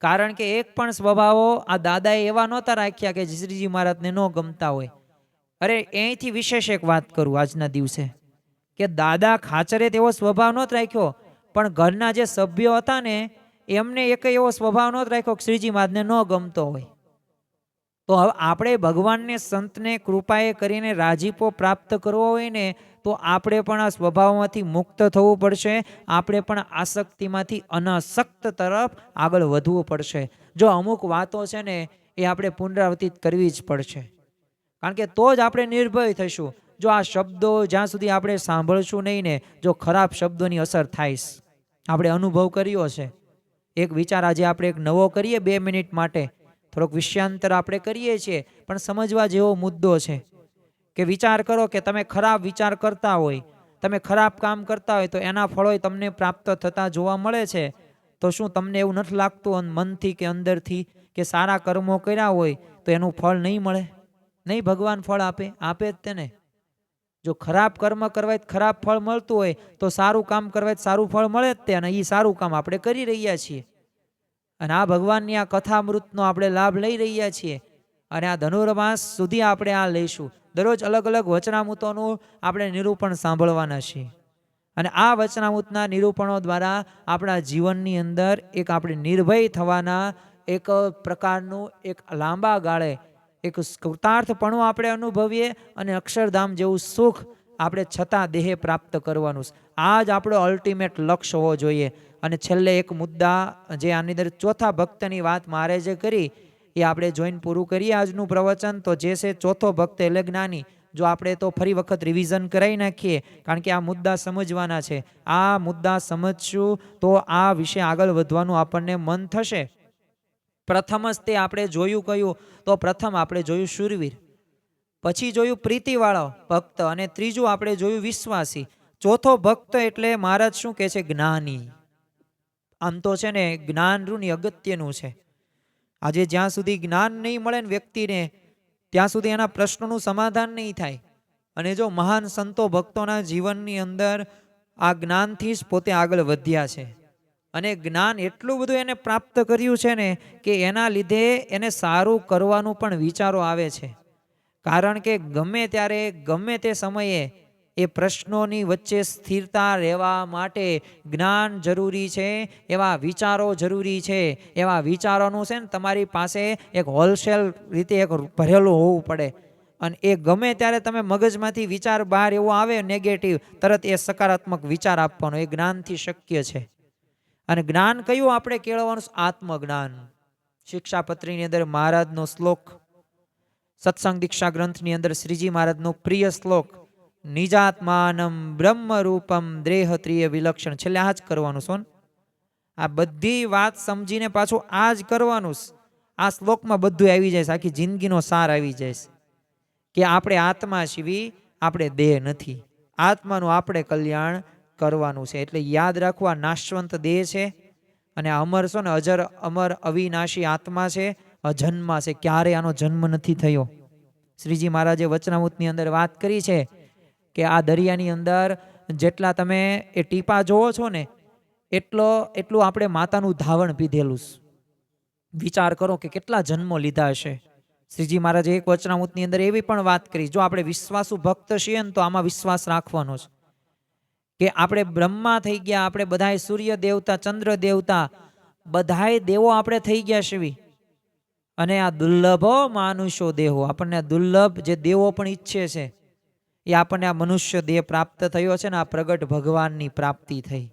કારણ કે એક પણ સ્વભાવો આ દાદાએ એવા નહોતા રાખ્યા કે શ્રીજી મહારાજને ન ગમતા હોય. અરે અહીંથી વિશેષ એક વાત કરું આજના દિવસે, કે દાદા ખાચરે તેવો સ્વભાવ નહોતો રાખ્યો, પણ ઘરના જે સભ્યો હતા ને એમને એક એવો સ્વભાવ નહોતો રાખ્યો કે શ્રીજી મહારાજને ન ગમતો હોય. તો હવે આપણે ભગવાનને, સંતને કૃપાએ કરીને રાજીપો પ્રાપ્ત કરવો હોય ને તો આપણે પણ આ સ્વભાવમાંથી મુક્ત થવું પડશે. આપણે પણ આસક્તિમાંથી અનાસક્ત તરફ આગળ વધવું પડશે. જો અમુક વાતો છે ને એ આપણે પુનરાવર્તિત કરવી જ પડશે, કારણ કે તો જ આપણે નિર્ભય થઈશું. જો આ શબ્દો જ્યાં સુધી આપણે સાંભળશું નહીં ને, જો ખરાબ શબ્દોની અસર થાય, આપણે અનુભવ કર્યો છે. એક વિચાર આજે આપણે એક નવો કરીએ 2 મિનિટ માટે, થોડોક વિષયાંતર આપણે કરીએ છીએ, પણ સમજવા જેવો મુદ્દો છે. કે વિચાર કરો કે તમે ખરાબ વિચાર કરતા હોય, તમે ખરાબ કામ કરતા હોય તો એના ફળો તમને પ્રાપ્ત થતા જોવા મળે છે. તો શું તમને એવું નથી લાગતું મનથી કે અંદરથી કે સારા કર્મો કર્યા હોય તો એનું ફળ નહીં મળે? નહીં, ભગવાન ફળ આપે, આપે જ તેને. જો ખરાબ કર્મ કરવા ખરાબ ફળ મળતું હોય તો સારું કામ કરવા સારું ફળ મળે જ તે, અને એ સારું કામ આપણે કરી રહ્યા છીએ. અને આ ભગવાનની આ કથામૃતનો આપણે લાભ લઈ રહ્યા છીએ. અને આ ધનુર્માસ સુધી આપણે આ લઈશું. દરરોજ અલગ અલગ વચનામૃતોનું આપણે નિરૂપણ સાંભળવાના છીએ. અને આ વચનામૃતના નિરૂપણો દ્વારા આપણા જીવનની અંદર એક આપણે નિર્ભય થવાના એક પ્રકારનું એક લાંબા ગાળે એક કૃતાર્થપણું આપણે અનુભવીએ, અને અક્ષરધામ જેવું સુખ આપણે છતાં દેહે પ્રાપ્ત કરવાનું. આ જ આપણો અલ્ટિમેટ લક્ષ્ય હોવો જોઈએ. અને છેલ્લે એક મુદ્દા જે આની અંદર ચોથા ભક્તની વાત મારે જે કરી એ આપણે જોઈને પૂરું કરીએ આજનું પ્રવચન. તો જે છે ચોથો ભક્ત એટલે જ્ઞાની. જો આપણે તો ફરી વખત રિવિઝન કરાવી નાખીએ, કારણ કે આ મુદ્દા સમજવાના છે. આ મુદ્દા સમજશું તો આ વિશે આગળ વધવાનું આપણને મન થશે. પ્રથમ જ તે આપણે જોયું કયું? તો પ્રથમ આપણે જોયું શૂરવીર, પછી જોયું પ્રીતિવાળો ભક્ત, અને ત્રીજું આપણે જોયું વિશ્વાસી. ચોથો ભક્ત એટલે મહારાજ શું કહે છે? જ્ઞાની. આમ તો છે ને જ્ઞાન રૂની અગત્યનું છે. આજે જ્યાં સુધી જ્ઞાન નહીં મળે ને વ્યક્તિને, ત્યાં સુધી એના પ્રશ્નોનું સમાધાન નહીં થાય. અને જો મહાન સંતો ભક્તોના જીવનની અંદર આ જ્ઞાનથી જ પોતે આગળ વધ્યા છે. અને જ્ઞાન એટલું બધું એને પ્રાપ્ત કર્યું છે ને કે એના લીધે એને સારું કરવાનું પણ વિચારો આવે છે. કારણ કે ગમે ત્યારે ગમે તે સમયે એ પ્રશ્નોની વચ્ચે સ્થિરતા રહેવા માટે જ્ઞાન જરૂરી છે, એવા વિચારો જરૂરી છે. એવા વિચારોનું છે ને તમારી પાસે એક હોલસેલ રીતે એક ભરેલું હોવું પડે. અને એ ગમે ત્યારે તમે મગજમાંથી વિચાર બહાર એવો આવે નેગેટિવ, તરત એ સકારાત્મક વિચાર આપવાનો એ જ્ઞાનથી શક્ય છે. અને જ્ઞાન કયું આપણે કેળવવાનું? આત્મજ્ઞાન. શિક્ષાપત્રીની અંદર મહારાજનો શ્લોક, સત્સંગ દીક્ષા ગ્રંથની અંદર શ્રીજી મહારાજનો પ્રિય શ્લોક, નિજાત્માનમ બ્રહ્મ રૂપમ દ્રેહત્રિય વિલક્ષણ. છેલ્લે આ જ કરવાનું છે. આ બધી વાત સમજીને પાછું આ જ કરવાનું. આ શ્લોકમાં બધું આવી જાય, આખી જિંદગીનો સાર આવી જાય કે આપણે આત્મા સિવી આપણે દેહ નથી. આત્માનું આપણે કલ્યાણ કરવાનું છે. એટલે યાદ રાખવા, નાશવંત દેહ છે અને અમર છો ને અજર અમર અવિનાશી આત્મા છે, અજન્મા છે, ક્યારે આનો જન્મ નથી થયો. શ્રીજી મહારાજે વચનામૃતની અંદર વાત કરી છે કે આ દરિયાની અંદર જેટલા તમે એ ટીપા જોવો છો ને એટલું આપણે માતાનું ધાવણ પીધેલું. વિચાર કરો કે કેટલા જન્મો લીધા હશે. શ્રીજી મહારાજે એક વચનામૃતની અંદર એવી પણ વાત કરી, જો આપણે વિશ્વાસુ ભક્ત છીએ ને તો આમાં વિશ્વાસ રાખવાનો છે કે આપણે બ્રહ્મા થઈ ગયા, આપણે બધાય સૂર્ય દેવતા, ચંદ્ર દેવતા, બધાય દેવો આપણે થઈ ગયા છીએ. અને આ દુર્લભો માનુષો દેહો, આપણને દુર્લભ જે દેવો પણ ઈચ્છે છે એ આપણને આ મનુષ્ય દેહ પ્રાપ્ત થયો છે ને આ પ્રગટ ભગવાનની પ્રાપ્તિ થઈ.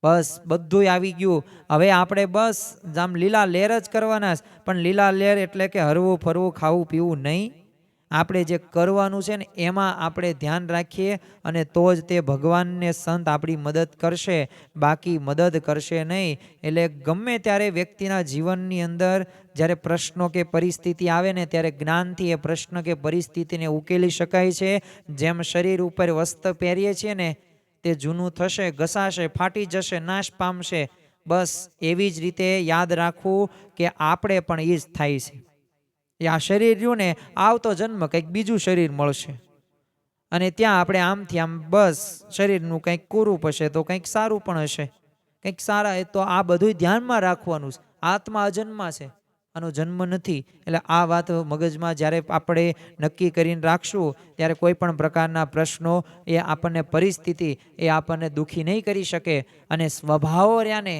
બસ બધું આવી ગયું. હવે આપણે બસ આમ લીલા લેર જ કરવાના. પણ લીલા લેર એટલે કે હરવું ફરવું ખાવું પીવું નહીં, આપણે જે કરવાનું છે ને એમાં આપણે ધ્યાન રાખીએ અને તો જ તે ભગવાનને સંત આપણી મદદ કરશે, બાકી મદદ કરશે નહીં. એટલે ગમે ત્યારે વ્યક્તિના જીવનની અંદર જ્યારે પ્રશ્નો કે પરિસ્થિતિ આવે ને ત્યારે જ્ઞાનથી એ પ્રશ્ન કે પરિસ્થિતિને ઉકેલી શકાય છે. જેમ શરીર ઉપર વસ્ત્ર પહેરીએ છીએ ને તે જૂનું થશે, ઘસાશે, ફાટી જશે, નાશ પામશે. બસ એવી જ રીતે યાદ રાખવું કે આપણે પણ એ જ થાય છે. એ આ શરીર રહ્યું ને, આવતો જન્મ કંઈક બીજું શરીર મળશે અને ત્યાં આપણે આમથી આમ બસ શરીરનું કંઈક કુરૂપ હશે તો કંઈક સારું પણ હશે, કંઈક સારા. તો આ બધું ધ્યાનમાં રાખવાનું છે. આત્મા અજન્મા છે, આનો જન્મ નથી. એટલે આ વાત મગજમાં જ્યારે આપણે નક્કી કરીને રાખશું ત્યારે કોઈ પણ પ્રકારના પ્રશ્નો એ આપણને પરિસ્થિતિ એ આપણને દુઃખી નહીં કરી શકે. અને સ્વભાવો રહ્યા ને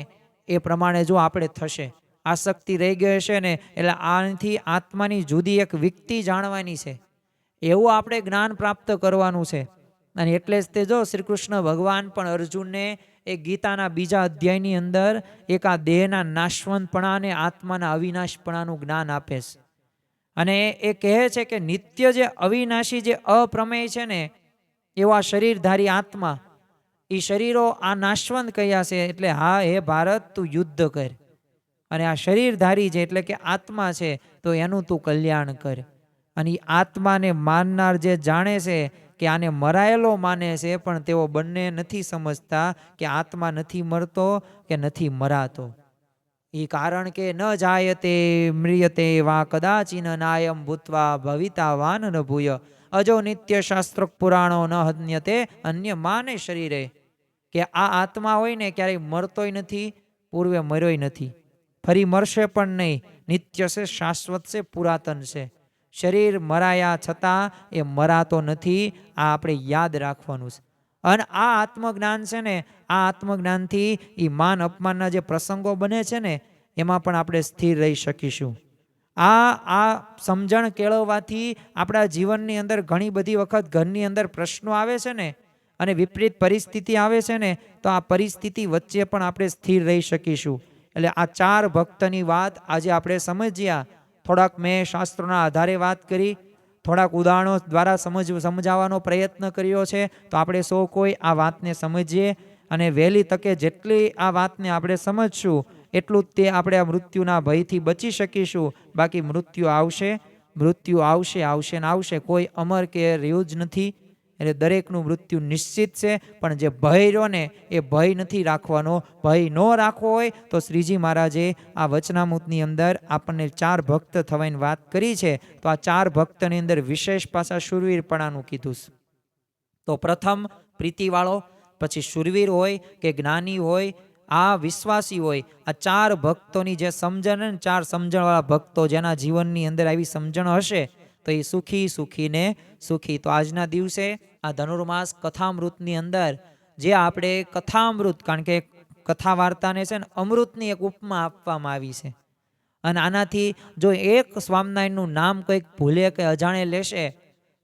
એ પ્રમાણે જો આપણે થશે. આસક્તિ રહી ગઈ હશે ને એટલે આનાથી આત્માની જુદી એક વ્યક્તિ જાણવાની છે, એવું આપણે જ્ઞાન પ્રાપ્ત કરવાનું છે. અને એટલે જ તે જો શ્રી કૃષ્ણ ભગવાન પણ અર્જુનને એ ગીતાના બીજા અધ્યાયની અંદર એક આ દેહના નાશવંતપણા અને આત્માના અવિનાશપણાનું જ્ઞાન આપે છે. અને એ કહે છે કે નિત્ય જે અવિનાશી જે અપ્રમેય છે ને એવો આ શરીરધારી આત્મા, એ શરીરો આ નાશવંત કયા છે. એટલે હા હે ભારત, તું યુદ્ધ કર અને આ શરીરધારી છે એટલે કે આત્મા છે તો એનું તું કલ્યાણ કર. અને એ આત્માને માનનાર જે જાણે છે કે આને મરાયેલો માને છે, પણ તેઓ બંને નથી સમજતા કે આત્મા નથી મરતો કે નથી મરાતો. એ કારણ કે ન જાયતે મ્રિયતે વા કદાચિન નાયમ ભૂત્વા ભવિતા વાન ન ભૂય અજો નિત્ય શાસ્ત્ર પુરાણો ન હન્યતે અન્ય માને શરીરે. કે આ આત્મા હોય ને ક્યારેય મરતોય નથી, પૂર્વે મર્યોય નથી, ફરી મરશે પણ નહીં. નિત્ય છે, શાશ્વત છે, પુરાતન છે. શરીર મરાયા છતાં એ મરાતો નથી. આ આપણે યાદ રાખવાનું છે. અને આ આત્મજ્ઞાન છે ને, આ આત્મજ્ઞાનથી એ માન અપમાનના જે પ્રસંગો બને છે ને એમાં પણ આપણે સ્થિર રહી શકીશું. આ સમજણ કેળવવાથી આપણા જીવનની અંદર ઘણી બધી વખત ઘરની અંદર પ્રશ્નો આવે છે ને અને વિપરીત પરિસ્થિતિ આવે છે ને, તો આ પરિસ્થિતિ વચ્ચે પણ આપણે સ્થિર રહી શકીશું. એટલે આ 4 ભક્તની વાત આજે આપણે સમજ્યા. થોડાક મેં શાસ્ત્રોના આધારે વાત કરી, થોડાક ઉદાહરણો દ્વારા સમજાવવાનો પ્રયત્ન કર્યો છે. તો આપણે સૌ કોઈ આ વાતને સમજીએ અને વહેલી તકે જેટલી આ વાતને આપણે સમજશું એટલું જ તે આપણે આ મૃત્યુના ભયથી બચી શકીશું. બાકી મૃત્યુ આવશે, મૃત્યુ આવશે, આવશે ને આવશે. કોઈ અમર કે રહ્યું જ નથી. એટલે દરેકનું મૃત્યુ નિશ્ચિત છે. પણ જે ભય રહ્યો ને એ ભય નથી રાખવાનો. ભય ન રાખવો હોય તો શ્રીજી મહારાજે આ વચનામૃતની અંદર આપણને 4 ભક્ત થવાની વાત કરી છે. તો આ 4 ભક્તની અંદર વિશેષ પાછા શૂરવીરપણાનું કીધું છે. તો પ્રથમ પ્રીતિવાળો, પછી શૂરવીર હોય કે જ્ઞાની હોય, આ વિશ્વાસી હોય. આ 4 ભક્તોની જે સમજણ ને, 4 સમજણવાળા ભક્તો જેના જીવનની અંદર આવી સમજણ હશે તો એ સુખી, સુખી ને સુખી. તો આજના દિવસે આ ધનુર્માસ કથામૃતની અંદર જે આપણે કથામૃત, કારણ કે કથા વાર્તાને છે ને અમૃતની એક ઉપમા આપવામાં આવી છે. અને આનાથી જો એક સ્વામિનારાયણનું નામ કંઈક ભૂલે કે અજાણે લેશે,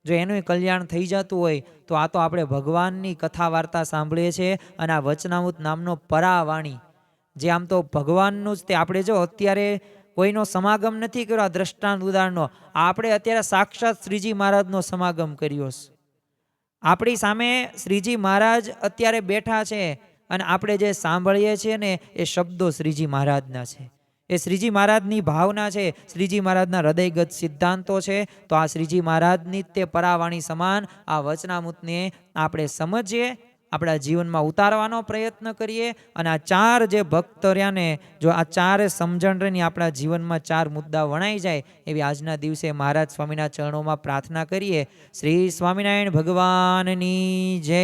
જો એનું કલ્યાણ થઈ જતું હોય તો આ તો આપણે ભગવાનની કથા વાર્તા સાંભળીએ છીએ. અને આ વચનામૃત નામનો પરાવાણી જે આમ તો ભગવાનનું જ તે આપણે જો અત્યારે કોઈનો સમાગમ નથી કર્યો. આ દ્રષ્ટાંત ઉદાહરણનો આપણે અત્યારે સાક્ષાત શ્રીજી મહારાજનો સમાગમ કર્યો છે. આપણી સામે શ્રીજી મહારાજ અત્યારે બેઠા છે અને આપણે જે સાંભળીએ છીએ ને એ શબ્દો શ્રીજી મહારાજના છે. એ શ્રીજી મહારાજની ભાવના છે, શ્રીજી મહારાજના હૃદયગત સિદ્ધાંતો છે. તો આ શ્રીજી મહારાજની તે પરાવાણી સમાન આ વચનામૃતને આપણે સમજીએ, આપણા જીવનમાં ઉતારવાનો પ્રયત્ન કરીએ. અને આ 4 જે ભક્ત રહ્યા ને, જો આ 4 સમજણ રહીને આપણા જીવનમાં 4 મુદ્દા વણાઈ જાય એવી આજના દિવસે મહારાજ સ્વામીના ચરણોમાં પ્રાર્થના કરીએ. શ્રી સ્વામિનારાયણ ભગવાનની જય.